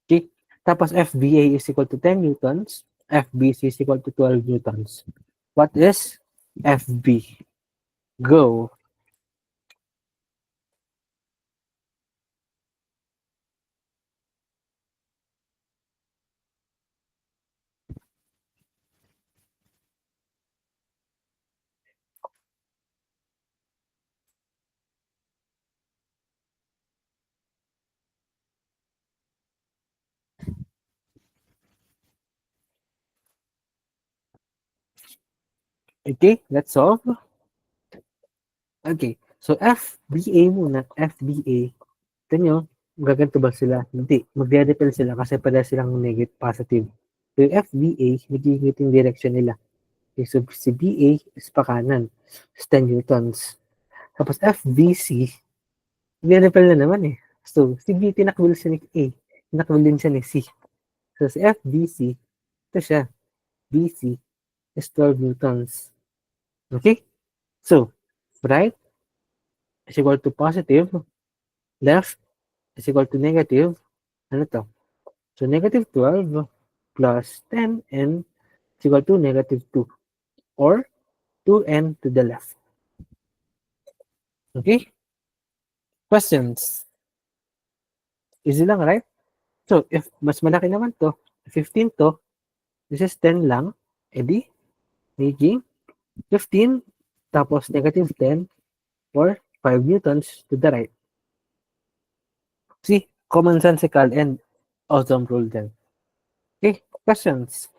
Okay? Tapos FBA is equal to 10 newtons. FBC is equal to 12 newtons. What is FB? Go. Okay, let's solve. Okay, so FBA muna, FBA. Ito nyo, gaganto ba sila? Hindi, magre-repel sila kasi pala silang negative positive. So yung FBA, nagigit yung direction nila. Okay, so si BA is pa kanan, is 10 newtons. Tapos FBC, magre-repel na naman eh. So si B, tinakwil siya ni A, tinakwil din siya ni C. So si FBC, ito siya, BC is 12 newtons. Okay? So, right is equal to positive, left is equal to negative, ano to? So, negative 12 plus 10n is equal to negative 2 or 2n to the left. Okay? Questions? Easy lang, right? So, if mas malaki naman to, 15 to, this is 10 lang, edi, making 15 tapos negative 10 or 5 newtons to the right. See, commonsensical and awesome rule then. Okay, questions?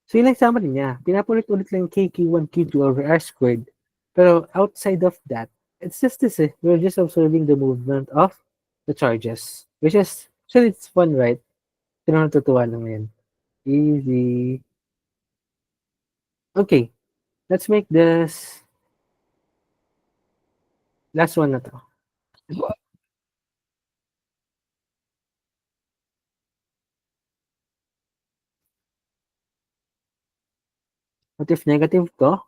So yun ang summary niya. Pinapulit-ulit lang K, Q1, Q2 over R squared. Pero outside of that, it's just this eh. We're just observing the movement of the charges. Which is, actually it's fun, right? Sino natutuwa lang yan? Easy. Okay, let's make this last one na to. What if negative to,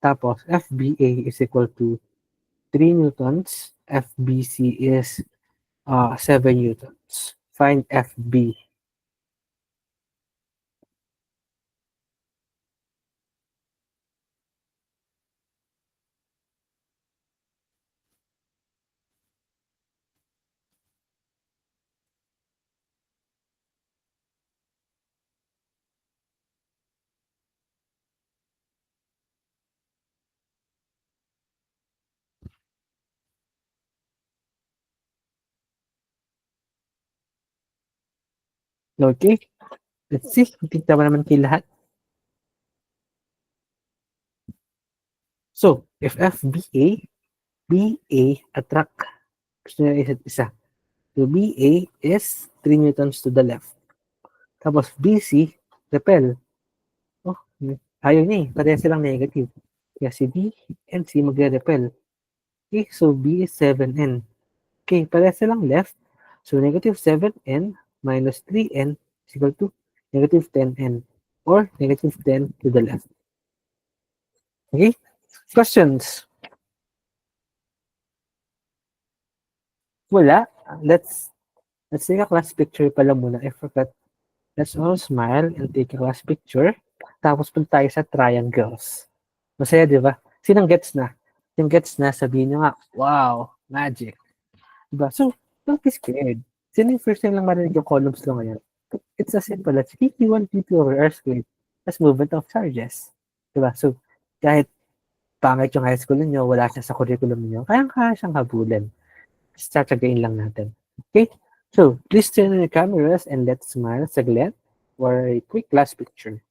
tapos FBA is equal to 3 newtons, FBC is 7 newtons. Find FB. Okay, let's see. Tignan mo naman kayo lahat. So, if FBA, BA attract. Gusto nyo isa't isa. So, BA is 3 newtons to the left. Tapos, BC, repel. Oh, ayaw niya eh. Pareha silang negative. Kaya si B and C magre-repel. Okay, so B is 7N. Okay, pareha silang left. So, negative 7N minus 3N is equal to negative 10N or negative 10 to the left. Okay? Questions? Wala. Let's take a class picture pala muna. I forgot. Let's all smile and take a class picture. Tapos punta tayo sa triangles. Masaya, di ba? Sinong gets na? Yung gets na, sabihin nyo nga, wow, magic. Diba? So, don't be scared. Sino yung first time lang marinig yung columns lang ngayon? It's as simple as P1, P2 over R squared as movement of charges. Diba? So, kahit pangit yung high school ninyo, wala siya sa curriculum ninyo, kayang-kaya siyang habulin. Tatagain lang natin. Okay? So, please turn on your cameras and let's smile saglit for a quick last picture.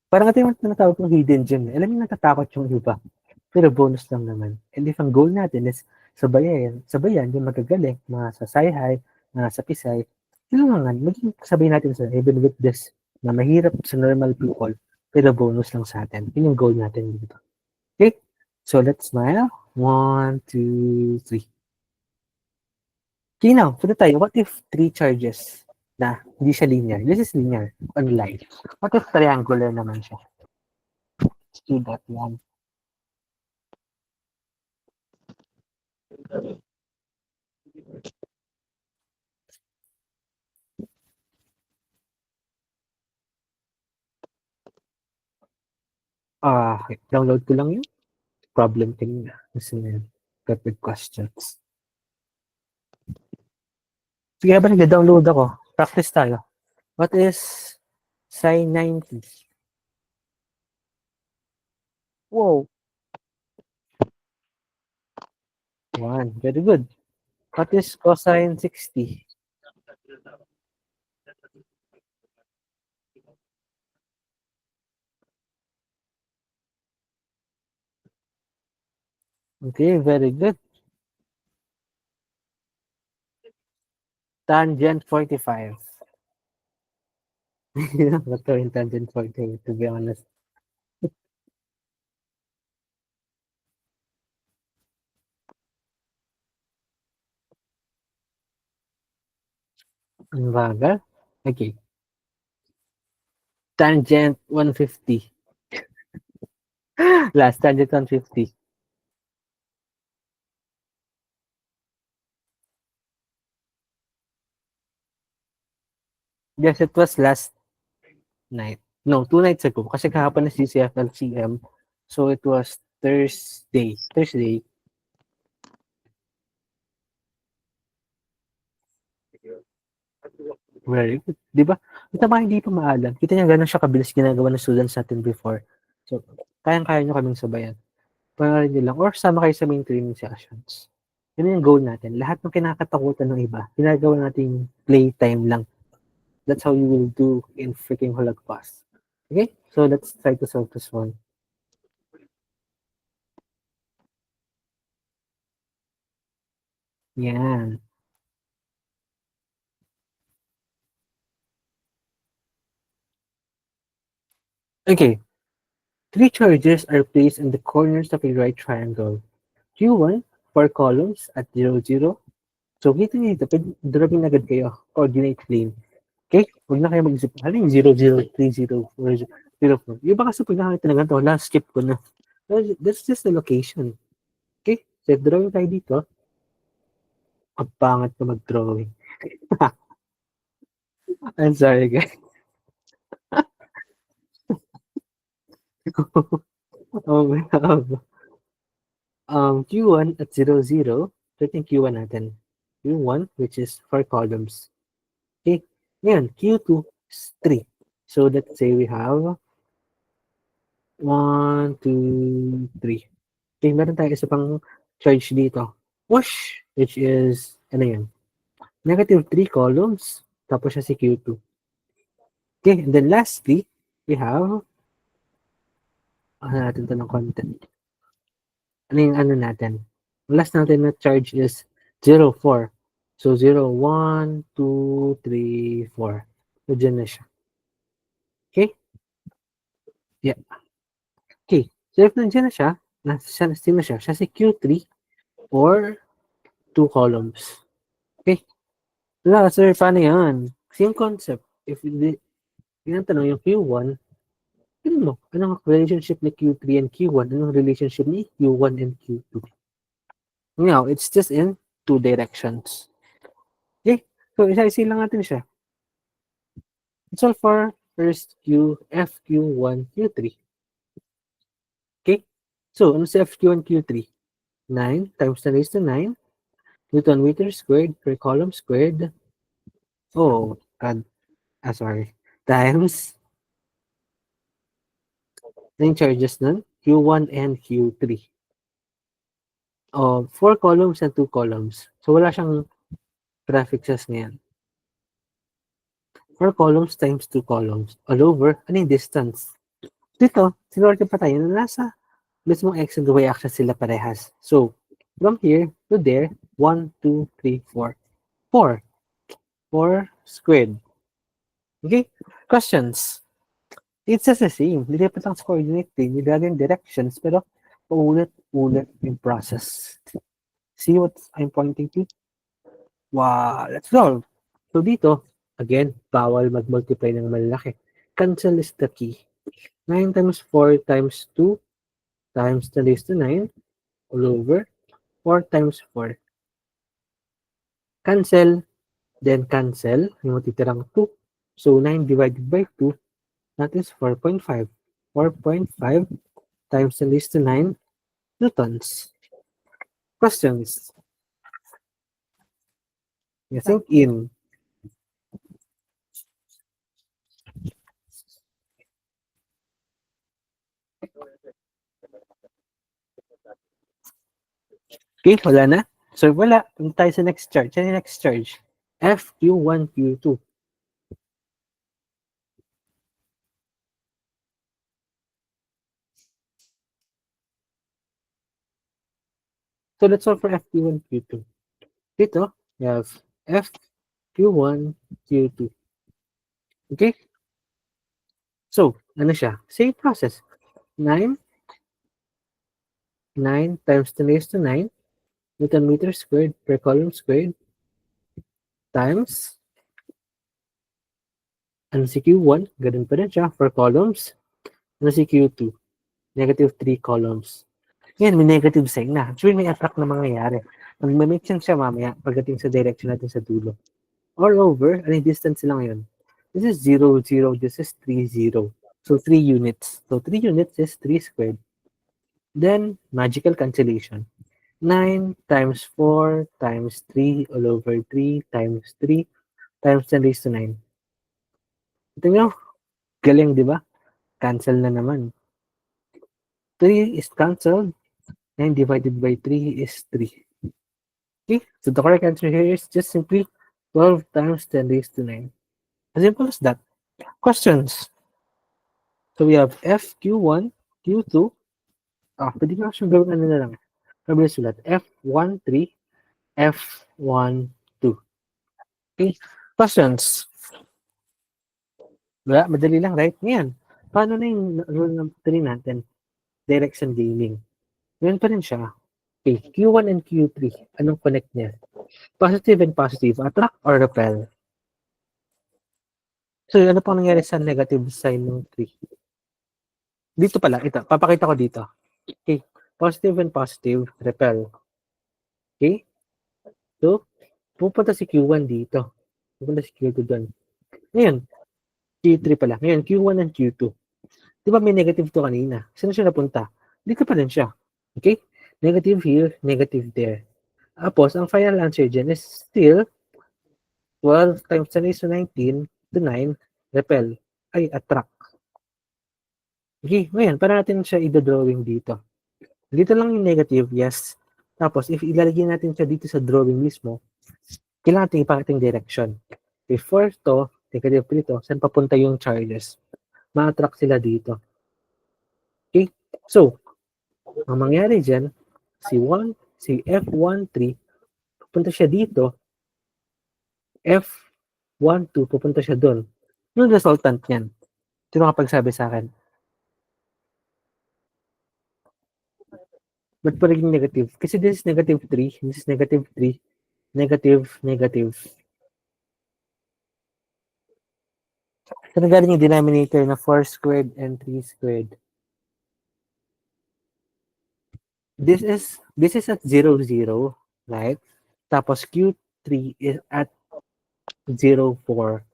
Parang ito yung tinatawag kong hidden gem. Alam niyo, natatakot yung iba. Pero bonus lang naman. And if ang goal natin is sabayan yung magagaling, mga sa SciHi, mga sa Pisay, kailangan, maging sabay natin sa even with this, na mahirap sa normal people, pero bonus lang sa atin. Yun yung goal natin dito. Okay? So, let's smile. 1, 2, 3. Okay, now, punta tayo. What if three charges na hindi siya linear? This is linear on line. What if triangular naman siya? Let's do that one. Download ko lang yung problem kanina. Kasi with questions. Sige, habang nag-download ako, practice tayo. What is sin 90? Wow. 1. Very good. What is cosine 60? Okay, very good. Tangent 45. What in tangent 45, to be honest. Ang bagal. Okay. Tangent 150. Last tangent 150. Yes, it was last night. No, 2 nights ago. Kasi kahapon na CCFLCM. So it was Thursday. Thursday. Very good. Di ba? Ito ba hindi pa maalam? Kita niya gano'n siya kabilis ginagawa ng students natin before. So, kayang-kaya nyo kaming sabayan. Panoorin nyo lang. Or sama kayo sa main training sessions. Yun yung goal natin. Lahat ng kinakatakutan ng iba, ginagawa natin playtime lang. That's how you will do in freaking Hulagpas. Okay? So, let's try to solve this one. Yan. Okay. Three charges are placed in the corners of a right triangle. Q1, 4 columns at 0, 0. So, kita niyo dito, drawing agad kayo. Coordinate plane. Okay? Huwag na kayo mag-isip. Ano yung 0, 0, 3, 0, 4, 0, 4. Yung baka sa pag nakakita na ganito, last skip ko na. That's just the location. Okay? So, if drawing tayo dito, ang pangat ko mag-drawing. I'm sorry, guys. Oh, Q1 at 0, 0. So, ito yung Q1 natin. Q1, which is 4 columns. Okay? Ngayon, Q2 is 3. So, let's say we have 1, 2, 3. Okay, meron tayo isa pang charge dito. Whoosh! Which is, ano yun? Negative 3 columns. Tapos siya si Q2. Okay, and then lastly, we have, ano natin ito ng content. Ano yung ano natin? Last natin na charge is 0, 4. So, 0, 1, 2, 3, 4. So, dyan na siya. Okay? Yeah. Okay. So, if nandiyan na siya, sino siya? Siya si Q3 or 2 columns. Okay? Wala, sir, paano yan? Same concept. If yung tanong yung Q1, tignan mo, anong relationship ni Q3 and Q1? Anong relationship ni Q1 and Q2? Now, it's just in two directions. Okay? So, isa-isi lang natin siya. It's all for first Q, F, Q1, Q3. Okay? So, ano si F, Q1, Q3? 9 times 10 raised to 9 Newton meter squared per column squared. Oh, God. Sorry. Times na yung charges nun, Q1 and Q3. Oh, 4 columns and 2 columns. So, wala siyang prefixes ngayon. 4 columns times 2 columns. All over, ano yung distance? Dito, sinorte pa tayo na nasa mismong x and y axis sila parehas. So, from here to there, 1, 2, 3, 4. 4. 4 squared. Okay? Questions? It's just the same. Lilipat lang sa coordinate plane. Nilagay yung directions, pero paulit-ulit yung process. See what I'm pointing to? Wow, let's go. So dito, again, bawal mag-multiply ng malaki. Cancel is the key. 9 times 4 times 2 times 10 raised to 9 all over 4 times 4. Cancel, then cancel. Yung titirang 2. So 9 divided by 2, that is 4.5. 4.5 times 10 raised to 9 newtons. Questions? You think in. Okay, wala na. So wala, punta tayo sa next charge. Ano yung next charge? FQ1, Q2. So let's solve for FQ1, Q2. Dito, we have FQ1, Q2. Okay? So, ano siya? Same process. 9 times 10 raised to 9 Newton meter squared per column squared times ano si Q1, ganun pa rin siya for columns. Ano si Q2, negative 3 columns. Yan, may negative sign na. Actually, may attract na mangyayari. Mag-make sense siya mamaya pagdating sa direction natin sa dulo. All over, ano yung distance sila ngayon? This is 0, 0. This is 3, 0. So, 3 units. So, 3 units is 3 squared. Then, magical cancellation. 9 times 4 times 3 all over 3 times 3 times 10 raised to 9. Ito nyo, galing, di ba? Cancel na naman. 3 is cancelled. 9 divided by 3 is 3. Okay, so the correct answer here is just simply 12 times 10 raised to 9. As simple as that. Questions. So we have FQ1, Q2. Pwede ko actually gawin ano na lang. Mabilis sulat. F13, F12. Okay, questions. Wala, madali lang, right? Ngayon, paano na yung rule ng 3 natin? Direction gaming. Ngayon pa rin siya. Okay, Q1 and Q3. Anong connect niya? Positive and positive. Attract or repel? So, ano pang nangyari sa negative sign ng 3? Dito pala, ito. Papakita ko dito. Okay. Positive and positive, repel. Okay? So, pupunta si Q1 dito. Pupunta si Q2 doon. Ngayon, Q3 pala. Ngayon, Q1 and Q2. Di ba may negative to kanina? Saan siya napunta? Dito pa rin siya. Okay? Negative here, negative there. Tapos, ang final answer dyan is still 12 times 10 raised to 19 to 9, repel. Ay, attract. Okay, ngayon, para natin siya i-drawing dito. Dito lang yung negative, yes. Tapos, if ilalagay natin siya dito sa drawing mismo, kailangan natin ipakating direction. Before to, negative dito, saan papunta yung charges? Ma-attract sila dito. Okay? So, ang mangyari dyan, si F13, pupunta siya dito, F12, pupunta siya doon. Yung resultant niyan, sino kapagsabi sa akin? Ba't pa naging negative? Kasi this is negative 3, this is negative 3, negative, negative. So, nagaling yung denominator na 4 squared and 3 squared. This is at 0, 0, right? Tapos Q3 is at 0, 4.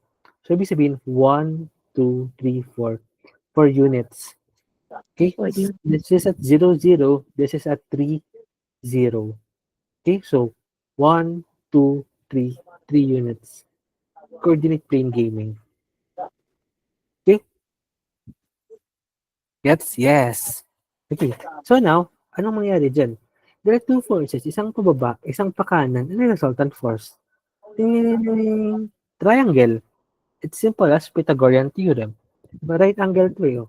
So, ibig sabihin, 1, 2, 3, 4. 4 units. Okay? This is at 0, 0. This is at 3, 0. Okay? So, 1, 2, 3, 3 units. Coordinate plane gaming. Okay? Yes. Okay. So now, anong mangyari dyan? There are two forces, isang pababa, isang pakanan. Ano yung resultant force? Ding, triangle. It's simple as Pythagorean theorem. Right angle to eh.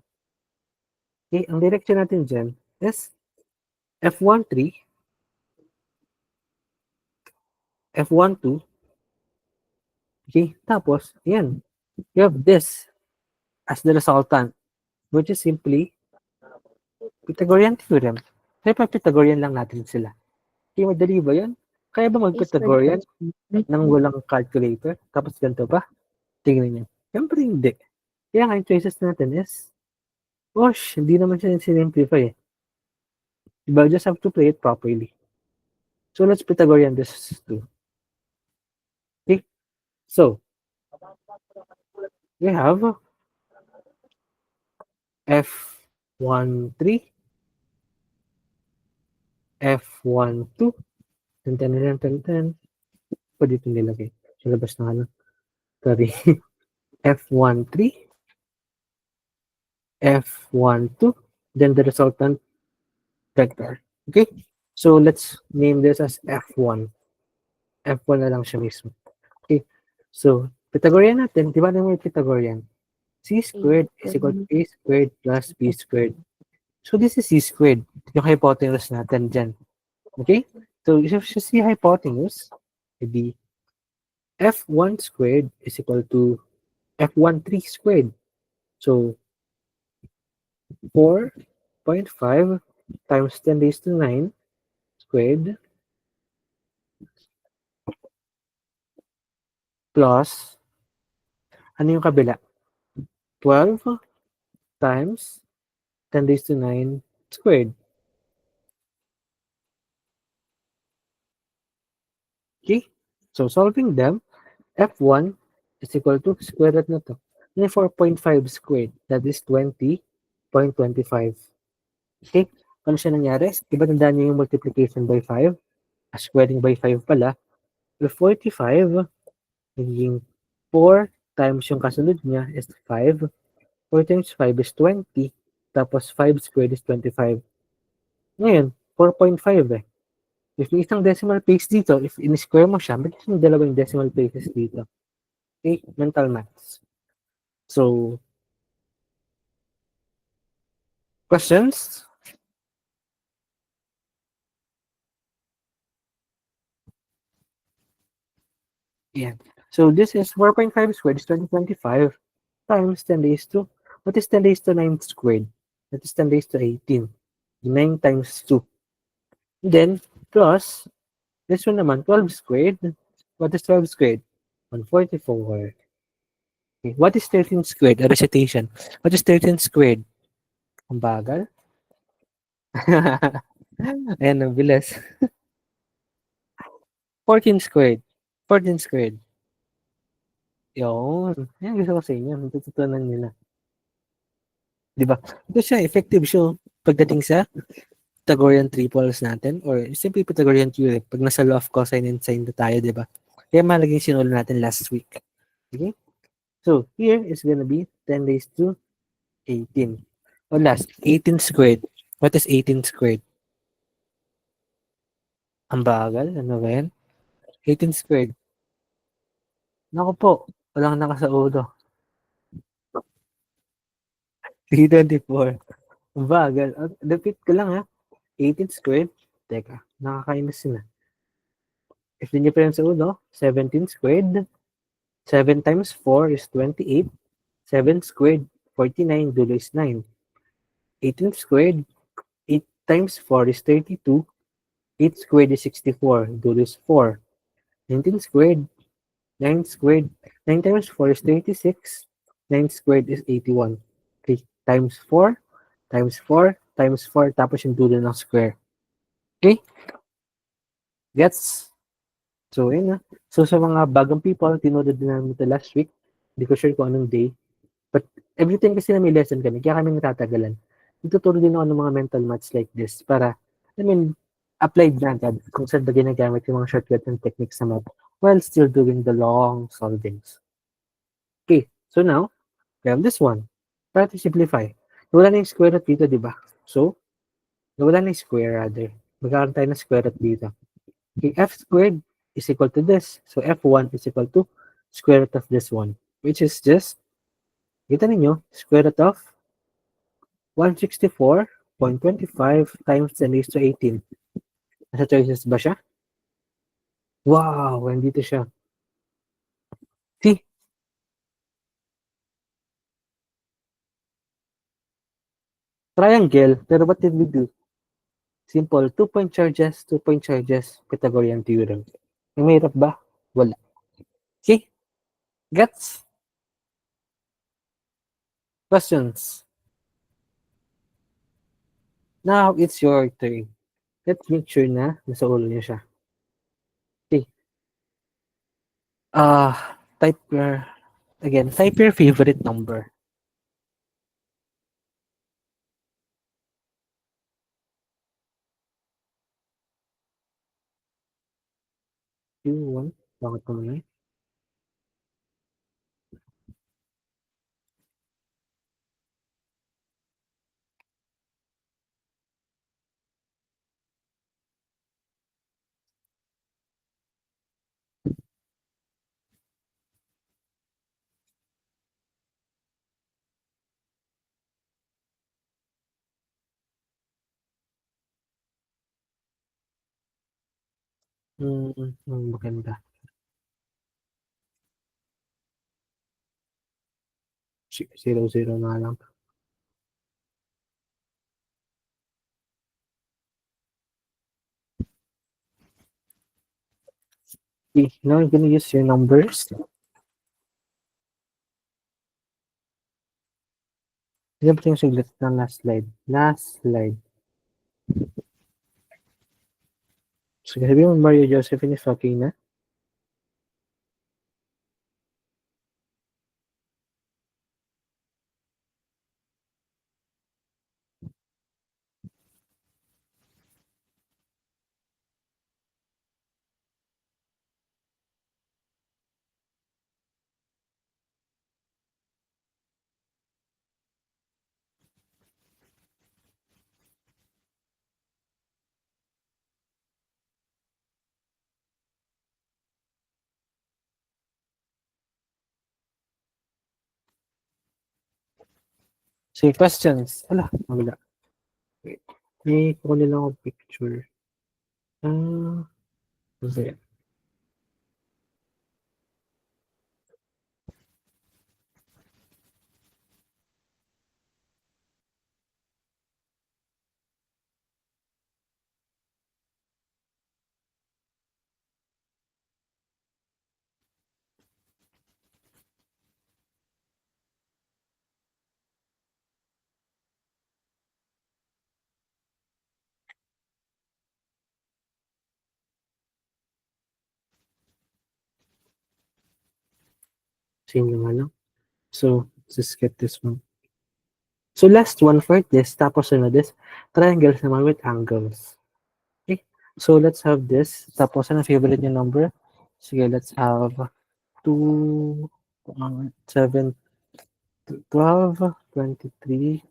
Okay, ang direction natin dyan is F13, F12. Okay, tapos, yan. You have this as the resultant, which is simply Pythagorean theorem. Kaya pa Pythagorean lang natin sila. Okay, madali ba yan? Kaya ba mag-Pythagorean nang walang calculator? Tapos ganito pa? Tingnan niyo. Siyempre hindi. Kaya nga yung choices natin is, gosh, hindi naman siya sinimplify eh. Diba? Just have to play it properly. So let's Pythagorean this too. Okay? So, we have F13, F12, 10. Pa dito nilagay. Sa labas na ano. Sorry. F13, F12, then the resultant vector. Okay? So, let's name this as F1. F1 na lang siya mismo. Okay. So, Pythagorean natin, di ba naman may Pythagorean? C squared is equal to A squared plus B squared. So, this is C squared. Yung hypotenuse natin dyan. Okay? So, if you see hypotenuse, it'd be F1 squared is equal to F13 squared. So, 4.5 times 10 raised to 9 squared plus, ano yung kabila? 12 times 10 raised to 9 squared. Okay? So, solving them, F1 is equal to square root na to. Yung 4.5 squared, that is 20.25. Okay? Ano siya nangyari? Diba tandaan niyo yung multiplication by 5? Squaring by 5 pala. If 45, naging 4 times yung kasunod niya is 5. 4 times 5 is 20. Tapos 5 squared is 25. Ngayon, 4.5 eh. If may isang decimal place dito, if in-square mo siya, may isang dalawang decimal places dito. Okay? Mental maths. So, questions? Yeah. So, this is 4.5 squared is 2025 times 10 raised to, what is 10 raised to 9 squared? That is 10 raised to 18. 9 times 2. Then, plus, this one naman, 12 squared. What is 12 squared? 144. Okay. What is 13 squared? A recitation. What is 13 squared? Ang bagal. Ayan, ang bilis. 14 squared. 14 squared. Yun. Yan, gusto ko sa inyo. Natututunan nyo na. Di ba? Ito siya, effective siya pagdating sa Pythagorean triples natin or simply Pythagorean theory pag nasa law of cosine and sine na tayo, di ba? Kaya malaging sinula natin last week. Okay? So, here is gonna be 10 raised to 18. O last, 18 squared. What is 18 squared? Ang bagal. Ano ba yan? 18 squared. Naku po, walang naka sa ulo. 324. Ang bagal. Repeat ko lang ha. 18 squared. Teka, nakakainis na. If the difference sa ulo, 17 squared. 7 times 4 is 28. 7 squared, 49. Dulo is 9. 18 squared, 8 times 4 is 32. 8 squared is 64. Dulo is 4. 19 squared, 9 squared. 9 times 4 is 36. 9 squared is 81. 3 times 4 times 4 times 4 tapos yung dulo ng square. Okay? Gets? So, yun na. So, sa mga bagong people, tinodod din namin ito last week. Hindi ko sure kung anong day. But every time kasi na may lesson kami, kaya kami natatagalan. Ituturo din ako ng mga mental maths like this para, applied na agad kung saan ba ginagamit yung mga shortcut and techniques sa math while still doing the long solvings. Okay, so now, we have this one. Para to simplify. Nawala na yung square root dito, di ba? So, nawala na yung square rather. Magkakaroon tayo ng square root dito. Okay, f squared is equal to this. So, f1 is equal to square root of this one, which is just, kita ninyo, square root of 164.25 times 10 raised to 18. Nasa choices ba siya? Wow, nandito siya. See? Triangle, pero what did we do? Simple, 2-point charges, 2-point charges, Pythagorean theorem. May mahirap ba? Wala. Okay? Gets? Questions? Now, it's your turn. Let's make sure na nasa ulo niyo siya. Okay. Type your, again, type your favorite number. Two, one. Bakit ko na? Maganda. Zero, zero na lang. Okay, now I'm gonna use your numbers. Sige, pati yung siglit ng last slide. Last slide. So, sabi mo, Mario Josephine is okay na? Sige, questions. Ala, wala. Wait. May kukunin lang ako picture. Ah, sige. Same naman lang. So, just get this one. So, last one for this, tapos sunod is triangles naman with angles. Okay? So, let's have this. Tapos, ano favorite niyo number? Sige, let's have 2, 7, 12, 23.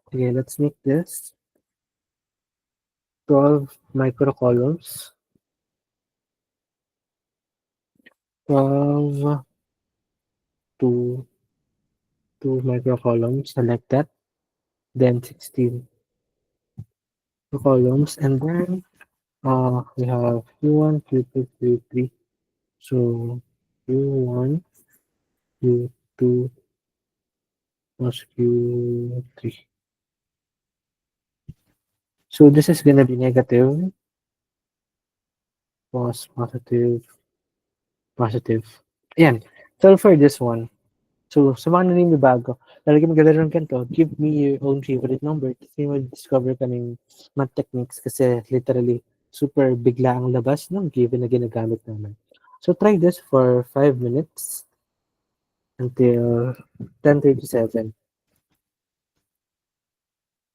Sige, let's make this 12 microcolumns. 12, 2, 2 microcolumns. Select that. Then 16 columns. And then we have Q1, Q2, Q3. So Q1, Q2 plus Q3. So this is gonna be negative, plus positive, positive. Ayan. So for this one, so sa mga naninibago, lalagyan maglalaro ng ganito, give me your own favorite number. Kasi mag-discover ka ng math techniques kasi literally super bigla ang labas ng given na ginagamit naman. So try this for 5 minutes until 10:37.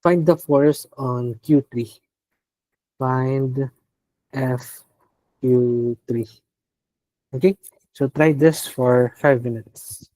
Find the force on Q3. Find FQ3. Okay? So try this for 5 minutes.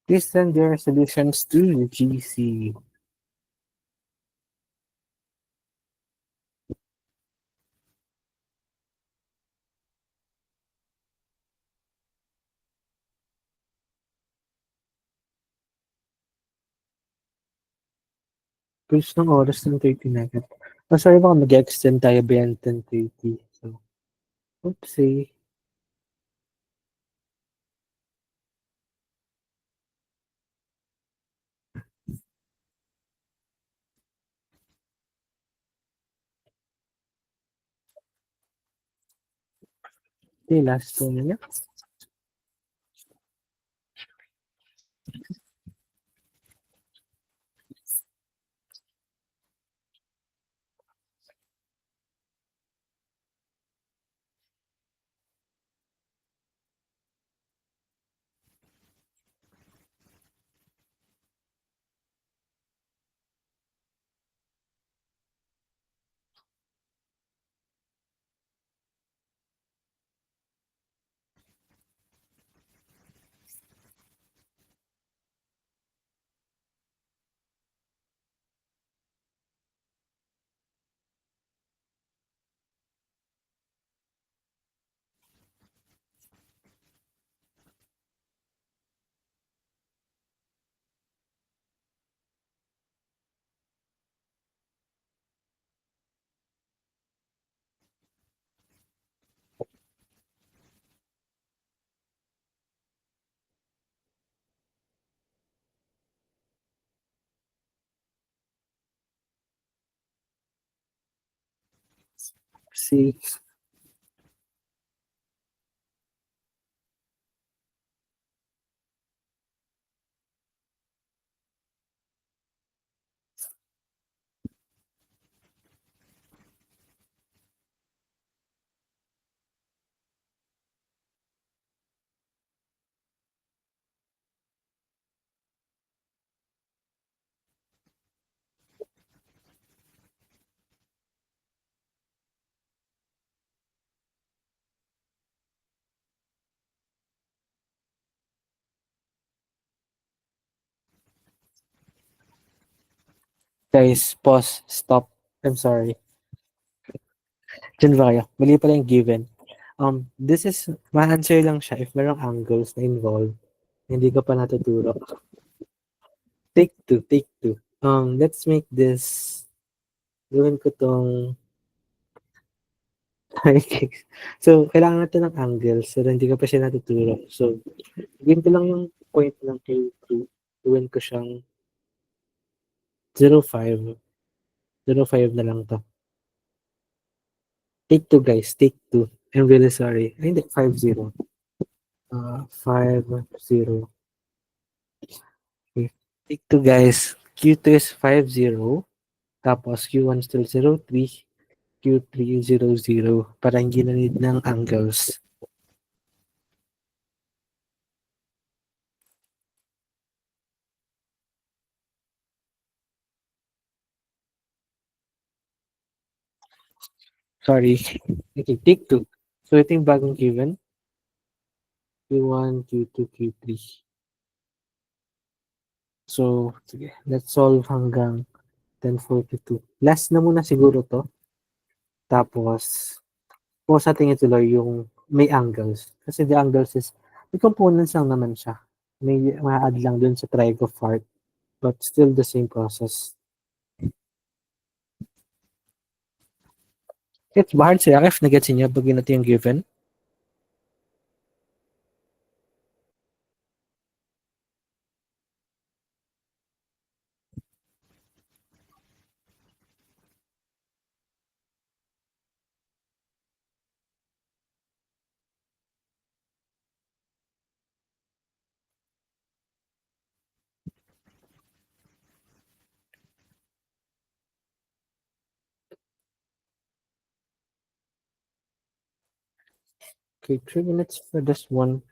Please send your solutions to GC. Please ng oras ng 30 na agad. Oh, sorry, baka mag-extend tayo beyond 10:30. So, oopsie. Okay, last one na. See. Guys, pause, stop. I'm sorry. Diyan ba kayo? Mali pala yung given. This is, ma-answer lang siya if merong angles na involved. Hindi ka pa natuturo. Take two, take two. Let's make this, gawin ko tong, so, kailangan natin ng angles so hindi ka pa siya natuturo. So, gawin ko lang yung point ng K2. Gawin ko siyang 0.5. 0.5 na lang to. Take two, guys. Take two. I'm really sorry. Ay, hindi. 5-0. 5-0. Okay. Take two, guys. Q2 is 5-0. Tapos Q1 still 0.3. Q3 0.0. Para hindi na need ng angles. Sorry. Okay, take two. So, ito yung bagong given. Q1, Q2, Q3. So, sige. Let's solve hanggang 10:42. Last na muna siguro to. Tapos, po sa tingin tuloy yung may angles. Kasi the angles is, may components lang naman siya. May ma-add lang dun sa trigo part. But still the same process. It's bahar si Akif, nag-gets niya pag natin yung given. Okay, 3 minutes for this one.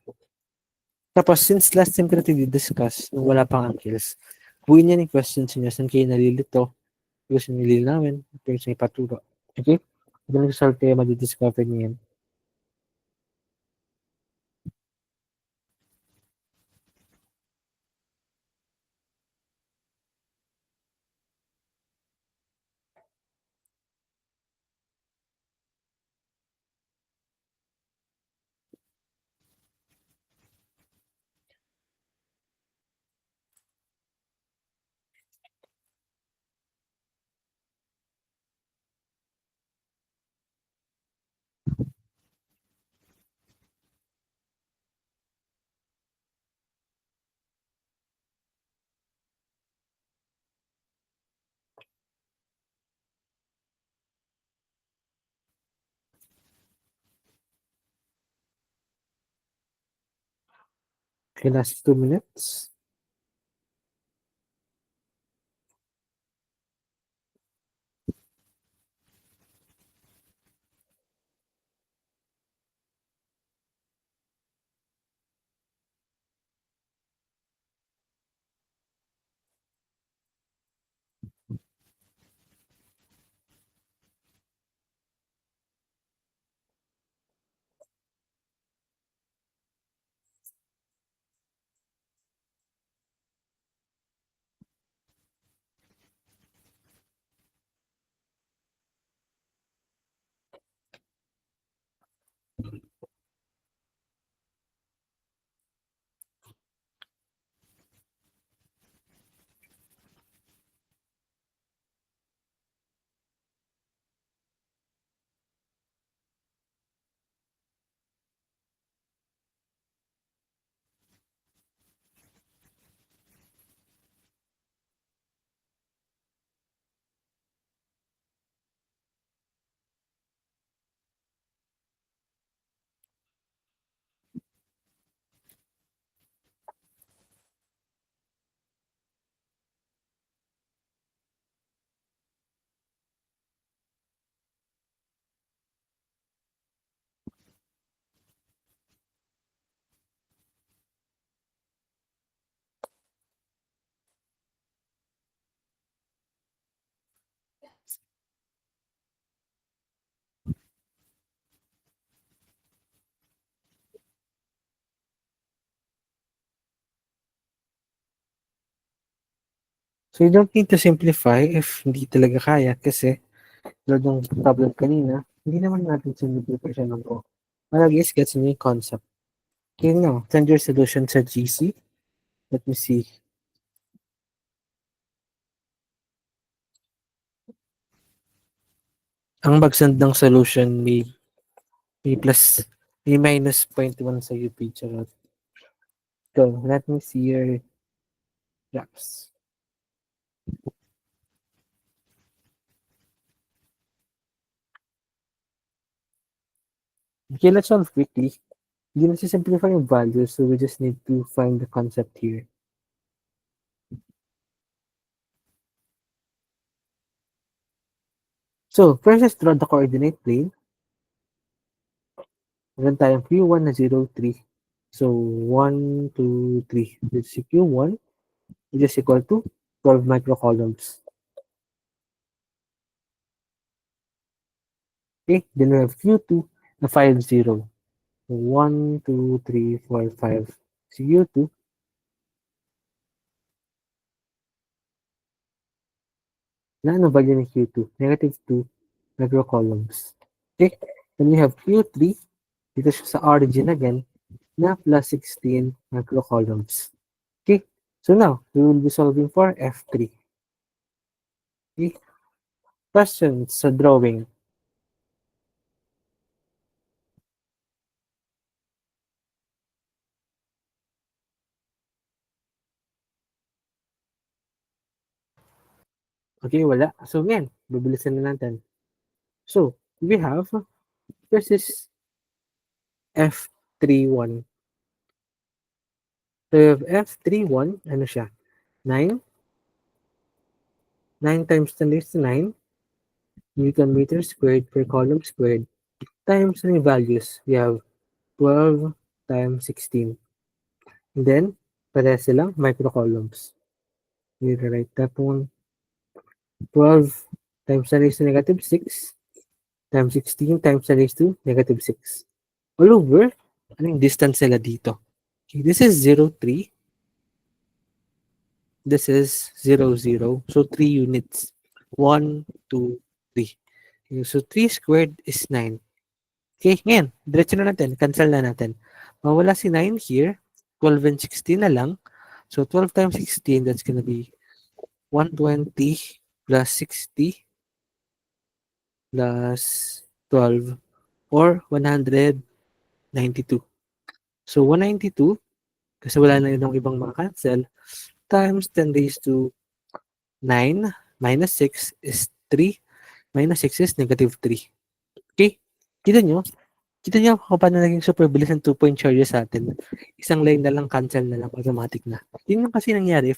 Tapos, since last time ko natin discuss, nung wala pang angles, buuin niya yung questions niya, saan kayo nalilito, gusto niyo lilinawin, gusto niyo ipaturo. Okay? Kung nag-solve kayo, madidiscover niyo yan. Okay, last 2 minutes. So, you don't need to simplify if hindi talaga kaya kasi tulad ng problem kanina, hindi naman natin simplify siya ng po. Para at least gets niyo yung concept. Okay, now, send your solution sa GC. Let me see. Ang magsend ng solution may plus, may minus 0.1 sa UP. Charot. So, let me see your graphs. Okay, let's solve quickly. Hindi na simplify yung values, so we just need to find the concept here. So, first let's draw the coordinate plane. Meron tayong Q1 na 0, 3. So, 1, 2, 3. Let's see Q1, which is equal to 12 microcolumns. Okay, then we have Q2 na 5, 0. 1, 2, 3, 4, 5. So, Q2, na ano value ng Q2? Negative 2 microcolumns. Okay, then we have Q3, dito siya sa origin again, na plus 16 microcolumns. Okay, so now, we will be solving for F3. Okay, questions sa drawing. Okay, wala. So, yan, bibilisan na natin. So, we have, first is F31. So, we have F31, ano siya? 9. 9 times 10 raised to 9 Newton meter squared per column squared times the values. We have 12 times 16. And then, parehas silang microcolumns. We write that one. 12 times 10 raised to negative 6 times 16 times 10 raised to negative 6. All over, anong distance nila dito? Okay, this is 0, 3. This is 0, 0. So, 3 units. 1, 2, 3. Okay, so, 3 squared is 9. Okay, ngayon, diretso na natin. Cancel na natin. Mawala si 9 here. 12 and 16 na lang. So, 12 times 16, that's gonna be 120 plus 60 plus 12 or 192. So, 192, kasi wala na yung ibang maka-cancel, times 10 raised to 9 minus 6 is 3. Minus 6 is negative 3. Okay? Kita nyo? Kita niyo kung paano naging super bilis ng 2-point charges sa atin. Isang line na lang, cancel na lang, automatic na. Yun yung kasi nangyari,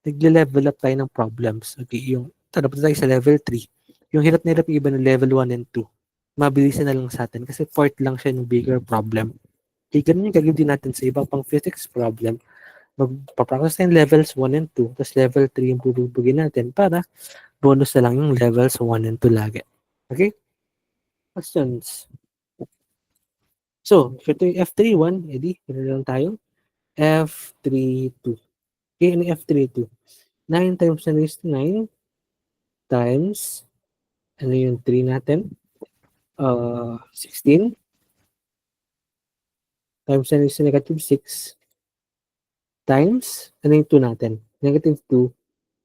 nagle-level up tayo ng problems. Okay, yung, tapos tayo sa level 3. Yung hirap na hirap yung iba ng level 1 and 2. Mabilisan na lang sa atin kasi fourth lang siya ng bigger problem. Okay, ganun yung gagawin din natin sa ibang pang physics problem. Magpaprocess tayo levels 1 and 2, tapos level 3 yung bubugin natin para bonus na lang yung levels 1 and 2 lagi. Okay? Questions? So, ito yung F31, edi, ano lang tayo? F32. Okay, ano yung F32? 9 times 10 raised to 9 times, ano yung 3 natin? 16 times 10 raised to negative 6 times, ano yung 2 natin? Negative 2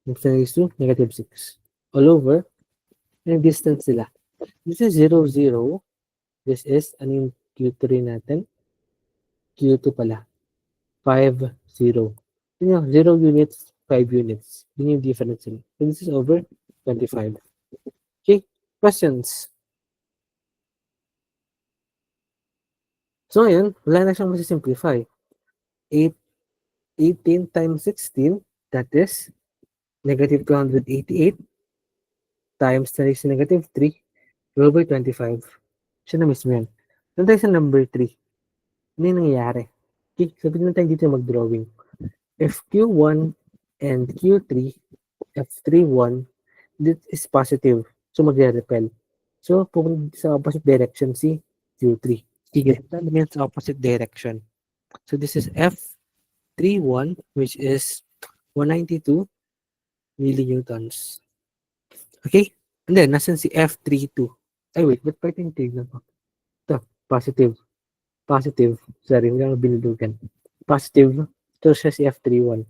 times 10 raised to negative 6. All over, yung distance sila. This is 0, 0. This is, ano yung Q3 natin? Q2 pala. 5, 0. Yun yung 0 units, 5 units. Yun yung difference nila. So this is over 25. Okay, questions? So ngayon, wala na siyang masisimplify. 8, 18 times 16, that is negative 288 times 10 raised to negative 3 over 25. Siya na mismo yan. Doon tayo sa number 3. Ano yung nangyayari? Okay, sabihin na tayo dito mag-drawing. If Q1 and Q3, F31, this is positive. So, magre-repel. So, pupunta sa opposite direction si Q3. Sige, that means opposite direction. So, this is F31, which is 192 millinewtons. Okay? And then, nasan si F32? Ay, wait, ba't pa ito tignan ko? Ito, positive. Positive. Sorry, wala akong binudugan. Positive. Ito siya si F31.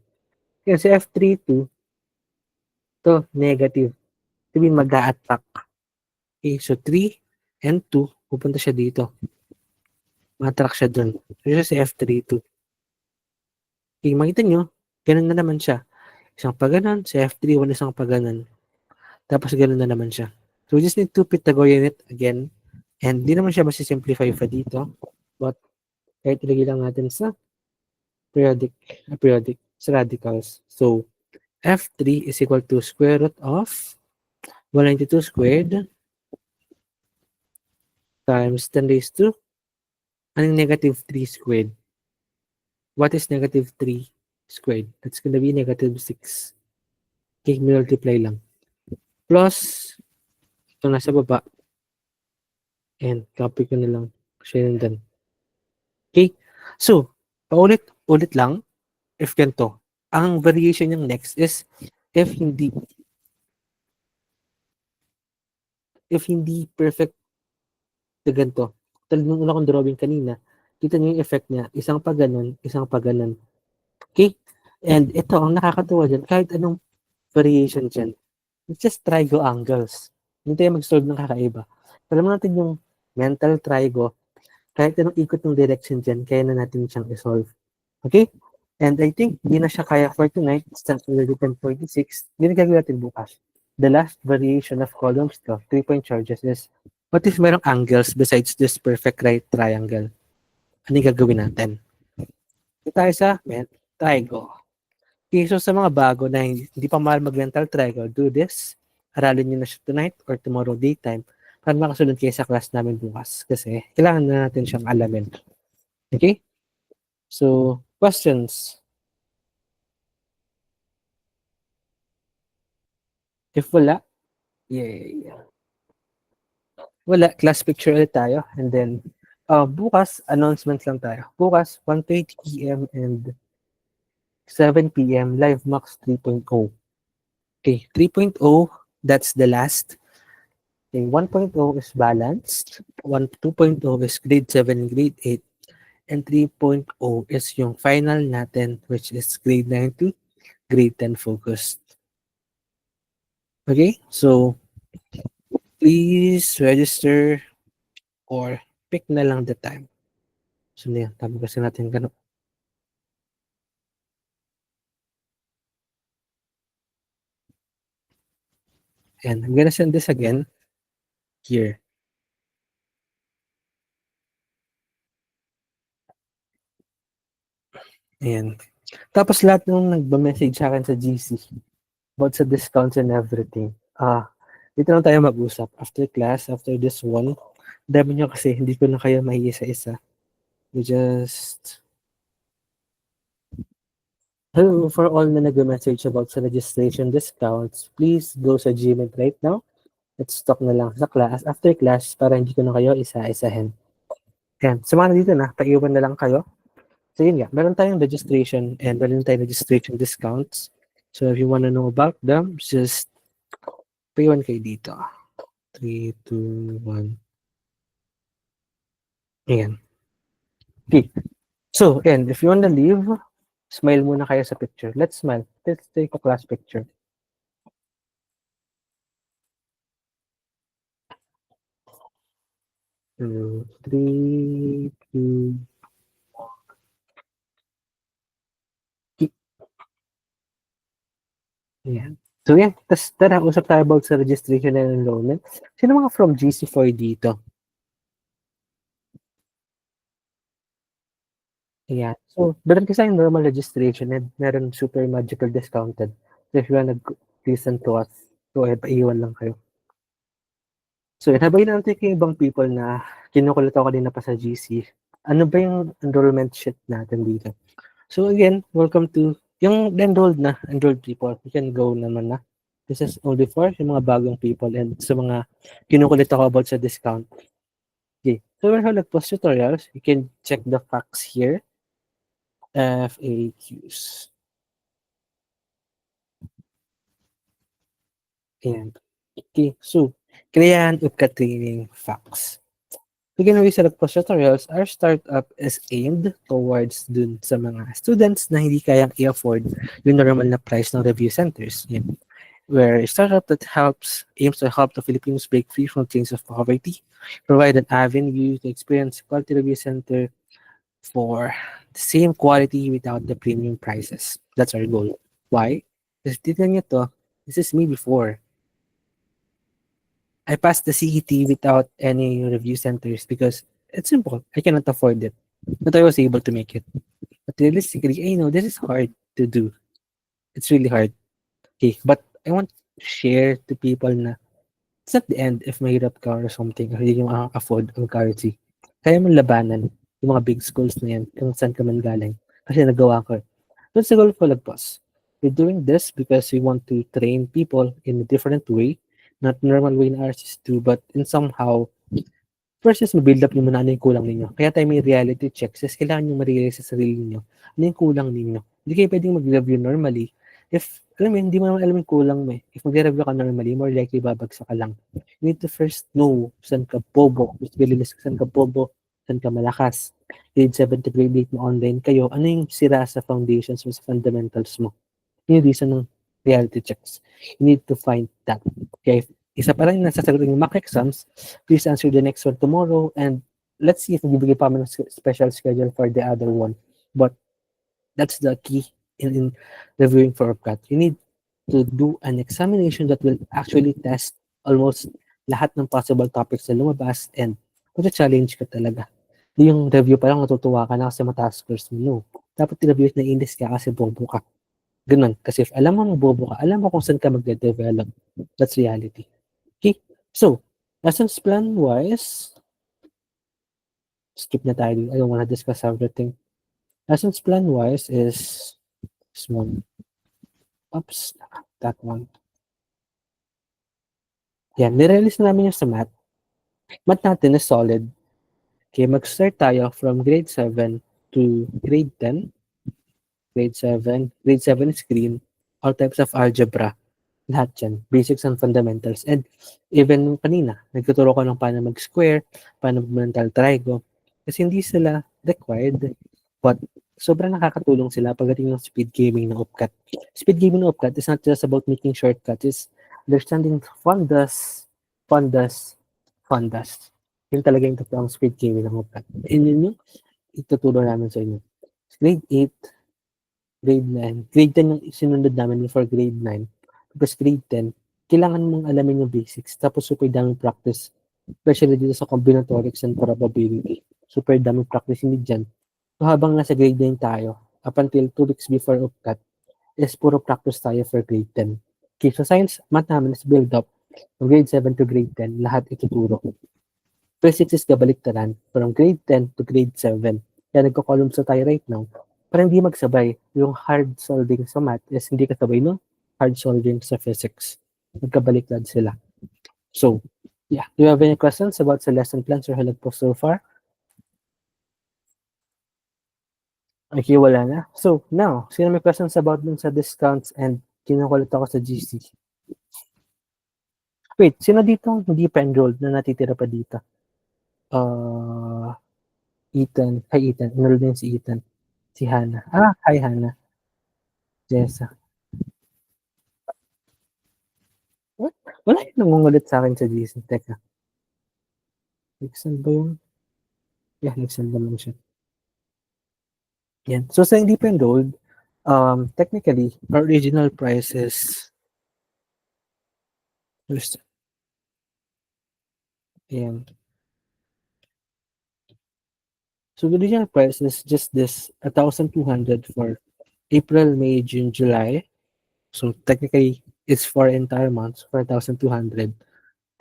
Kaya si F32, ito, negative. Sabihin mag-a-attack. Okay, so 3 and 2, pupunta siya dito. Ma-attract siya dun. So, siya si F32. Okay, makita nyo, ganun na naman siya. Isang paganan, si F31 isang paganan. Tapos ganun na naman siya. So, we just need to Pythagorean it again. And di naman siya masisimplify pa dito. But, kahit ilagay lang natin sa periodic, sa radicals. So, F3 is equal to square root of 192 squared times 10 raised to anong negative 3 squared. What is negative 3 squared? That's gonna be negative 6. Okay, multiply lang. Plus, ito nasa baba. And copy ko na lang. Siya yun dun. Okay? So, paulit-ulit lang if ganito. Ang variation yung next is if hindi perfect na ganito. Talad nung una kong drawing kanina, kita niyo yung effect niya. Isang pa ganun, isang pa ganun. Okay? And ito, ang nakakatuwa dyan, kahit anong variation dyan, it's just trigo angles. Hindi tayo mag-solve ng kakaiba. Alam natin yung mental trigo, kahit anong ikot ng direction dyan, kaya na natin siyang i-solve. Okay? And I think, hindi na siya kaya for tonight. It's already 10:46. Hindi na gagawin natin bukas. The last variation of columns to 3-point charges is, what if merong angles besides this perfect right triangle? Ano yung gagawin natin? Ito tayo sa trigo. Okay, so sa mga bago na hindi pa mahal mag-mental triangle, do this. Aralin nyo na siya tonight or tomorrow daytime para makasunod kayo sa class namin bukas. Kasi kailangan na natin siyang alamin. Okay? So, questions? If wala, yay. Wala, class picture ulit tayo. And then, bukas, announcement lang tayo. Bukas, 1:30 p.m. and 7 p.m. Live Max 3.0. Okay, 3.0, that's the last. Okay, 1.0 is balanced. 2.0 is grade 7 and grade 8. And 3.0 is yung final natin, which is grade 9 to grade 10 focused. Okay, so please register or pick na lang the time. So, na yan. Tabi kasi natin ganun. And I'm gonna send this again here. Ayan. Tapos lahat nung nagba-message sa akin sa GC about sa discounts and everything. Dito lang tayo mag-usap. After class, after this one, dami nyo kasi hindi ko na kayo maiisa-isa. We just... Hello, for all na nag-message about sa registration discounts, please go sa Gmail right now. Let's talk na lang sa class, after class, para hindi ko na kayo isa-isahin. Ayan, sa mga dito na, paiwan na lang kayo. So yun nga, meron tayong registration and meron tayong registration discounts. So if you wanna know about them, just paiwan kayo dito. 3, 2, 1. Ayan. Okay. So, and if you wanna leave, smile muna kayo sa picture. Let's smile. Let's take a class picture. 2, 3, 2. Ayan. So yan, tas tara, usap tayo about sa registration and enrollment. Sino mga from GC4 dito? Ayan. So, meron kasi yung normal registration and meron super magical discounted. So if you wanna listen to us, so paiwan lang kayo. So yun, habang inaantay ko yung ibang people na kinukulit ako kanina pa sa GC, ano ba yung enrollment sheet natin dito? So again, welcome to yung enrolled people. You can go naman na. This is only for yung mga bagong people and sa mga kinukulit ako about sa discount. Okay. So we're going to post tutorials. You can check the facts here. FAQs. Ayan. Okay. So, kailangan training facts. Again, we select post tutorials. Our startup is aimed towards dun sa mga students na hindi kayang i-afford yung normal na price ng review centers. Yan. We're a startup that aims to help the Filipinos break free from chains of poverty, provide an avenue to experience quality review center for the same quality without the premium prices. That's our goal. Why? Kasi tignan nyo to, this is me before. I passed the CET without any review centers because it's simple. I cannot afford it. But I was able to make it. But realistically, I know this is hard to do. It's really hard. Okay, but I want to share to people na it's not the end if mahirap ka or something or hindi mo afford ang currency. Kaya mo labanan yung mga big schools na yan kung saan ka man galing. Kasi nagawa ko. That's the goal of Lagpas. We're doing this because we want to train people in a different way, not normal way na ours is to, but in somehow, first is ma-build up nyo muna ano yung kulang ninyo. Kaya tayo may reality checks. Kasi kailangan nyo ma-realize sa sarili ninyo ano yung kulang ninyo. Hindi kayo pwedeng mag-review normally. If, alam mo, hindi mo naman alam yung kulang mo eh. If mag-review ka normally, more likely babagsak ka lang. You need to first know saan ka bobo. Just bilinis ka saan ka bobo, saan ka malakas. Grade 7 to grade 8 mo online kayo. Ano yung sira sa foundations mo, sa fundamentals mo? Yun yung reason ng reality checks. You need to find that. Okay? Isa pa rin nasasagot ng mock exams. Please answer the next one tomorrow and let's see if bibigay pa ng special schedule for the other one. But that's the key in reviewing for UPCAT. You need to do an examination that will actually test almost lahat ng possible topics na lumabas and challenge ka talaga. Hindi yung review pa lang natutuwa ka na kasi mataas scores mo. No. Dapat review na English ka kasi bobo ka. Ganun. Kasi if alam mo bobo ka, alam mo kung saan ka magde-develop. That's reality. Okay? So, lessons plan wise, skip na tayo. I don't wanna discuss everything. Lessons plan wise is this one. Oops, that one. Yan, nirelease na namin yung sa math. Math natin is solid. Okay, mag-start tayo from grade 7 to grade 10. Grade 7. Grade 7 is green. All types of algebra. Lahat yan. Basics and fundamentals. And even kanina, nagtuturo ko ng paano mag-square, paano mag-mental trigo. Kasi hindi sila required. But sobrang nakakatulong sila pagdating ng speed gaming ng UPCAT. Speed gaming ng UPCAT is not just about making shortcuts. It's understanding fundas. Yun talaga yung totoong speed gaming ng UPCAT. And yun yung ituturo namin sa inyo. Grade 8, grade 9. Grade 10 yung sinunod namin for grade 9. Tapos grade 10, kailangan mong alamin yung basics. Tapos super daming practice. Especially dito sa combinatorics and probability. Super daming practice hindi dyan. So habang nasa grade 9 tayo, up until 2 weeks before UPCAT is puro practice tayo for grade 10. Okay, so science, math namin is build up from grade 7 to grade 10, lahat ituturo. Physics is kabaliktaran from grade 10 to grade 7. Kaya nagko-columns na tayo right now para hindi magsabay. Yung hard solving sa math is hindi kasabay no hard solving sa physics. Magkabaliktad sila. So, yeah. Do you have any questions about the lesson plans or halag po so far? Okay, wala na. So, now, sino may questions about dun sa discounts and kinukulit ako sa GC? Wait, sino dito hindi pa enrolled na natitira pa dito? Ethan. Hi, Ethan. Enrolled din si Ethan. Si Hannah. Hi, Hannah. Jessa. What? Wala yung nangungulit sa akin sa GC. Teka. Nag-send ba yun? Yeah, nag-send naman siya. Yan. So, sa hindi pa enrolled, technically, our original price is first, ayan. So, the original price is just this, 1,200 for April, May, June, July. So, technically, it's 4 entire months, 4,200.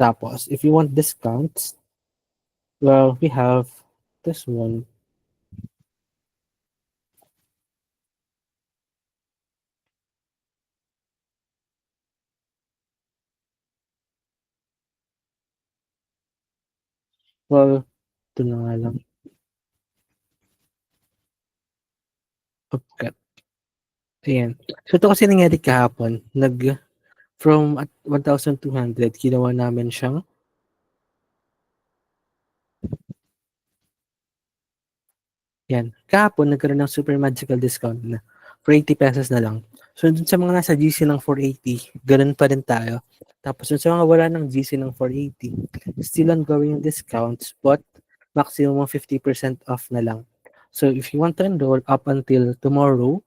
Tapos, if you want discounts, well, we have this one. Well, ito na nga lang. Okay. Ayan. So, ito kasi nangyari kahapon. From at 1,200, ginawa namin siyang, yan. Kahapon, nagkaroon ng super magical discount na for 80 pesos na lang. So, dun sa mga nasa GC ng 480, ganun pa rin tayo. Tapos, dun sa mga wala ng GC ng 480, still ongoing discounts, but maximum of 50% off na lang. So, if you want to enroll up until tomorrow,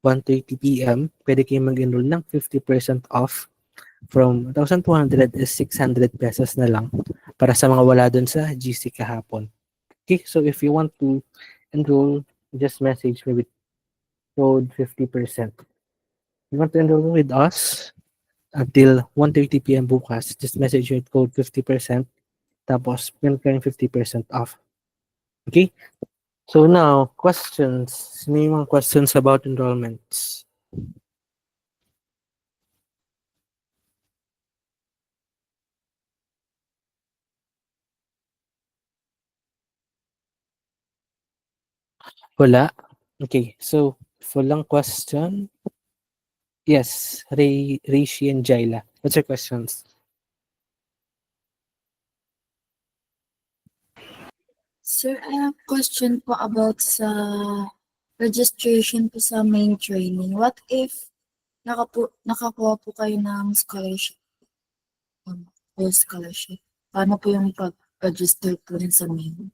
1:30 p.m., pwede kayo mag-enroll ng 50% off. From 1,200 is 600 pesos na lang para sa mga wala dun sa GC kahapon. Okay, so if you want to enroll, just message me with code 50%. You want to enroll with us until 1:30 p.m. bukas, just message me with code 50%. Tapos, meron kayong 50% off. Okay? So now, questions. May mga questions about enrollments. Wala? Okay, so, full question. Yes, Reishi and Jaila. What's your questions? Sir, I have question po about sa registration po sa main training. What if nakakuha po kayo ng scholarship? Full scholarship. Paano po yung pag-register po rin sa main?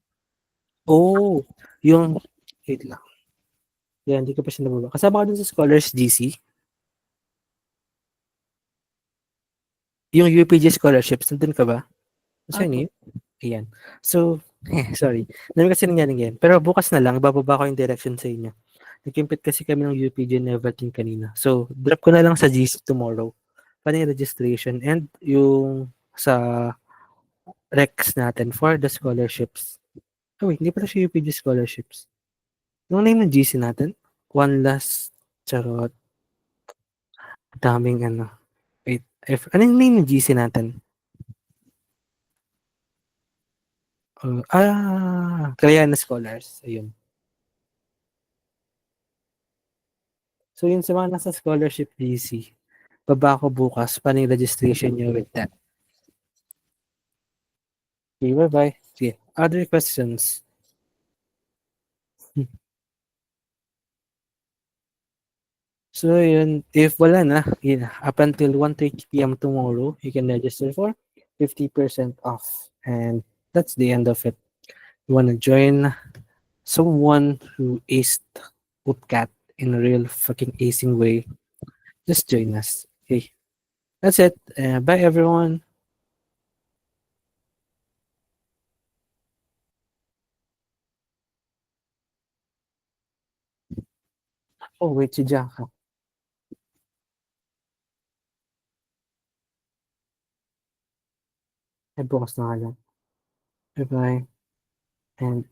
Oh, yung, wait lang. Yan, hindi ko pa siya nababa. Kasama ka dun sa Scholars GC? Yung UPG scholarships, nandun ka ba? Saan Opo. yun? Ayan. So, sorry. Dami kasi nangyari ngayon. Pero bukas na lang, bababa ko yung direction sa inyo. Nag-compete kasi kami ng UPG and everything kanina. So, drop ko na lang sa GC tomorrow. Paano yung registration and yung sa Rex natin for the scholarships. Oh, wait, hindi pala siya UPG scholarships. Yung name ng GC natin? One last charot. Daming ano. Wait, ano yung name ng GC natin? Clayana Scholars. Ayun. So, yun sa mga nasa scholarship GC, baba ko bukas, paano yung registration nyo with that? Okay, bye-bye. Okay, other questions? So, yun, if wala na, yun, up until 1:30 p.m. tomorrow, you can register for 50% off. And that's the end of it. You wanna join someone who aced UTCAT in a real fucking acing way, just join us. Okay, that's it. Bye, everyone. Oh, wait, si Jaka. Ay, bukas na nga lang. Bye-bye. And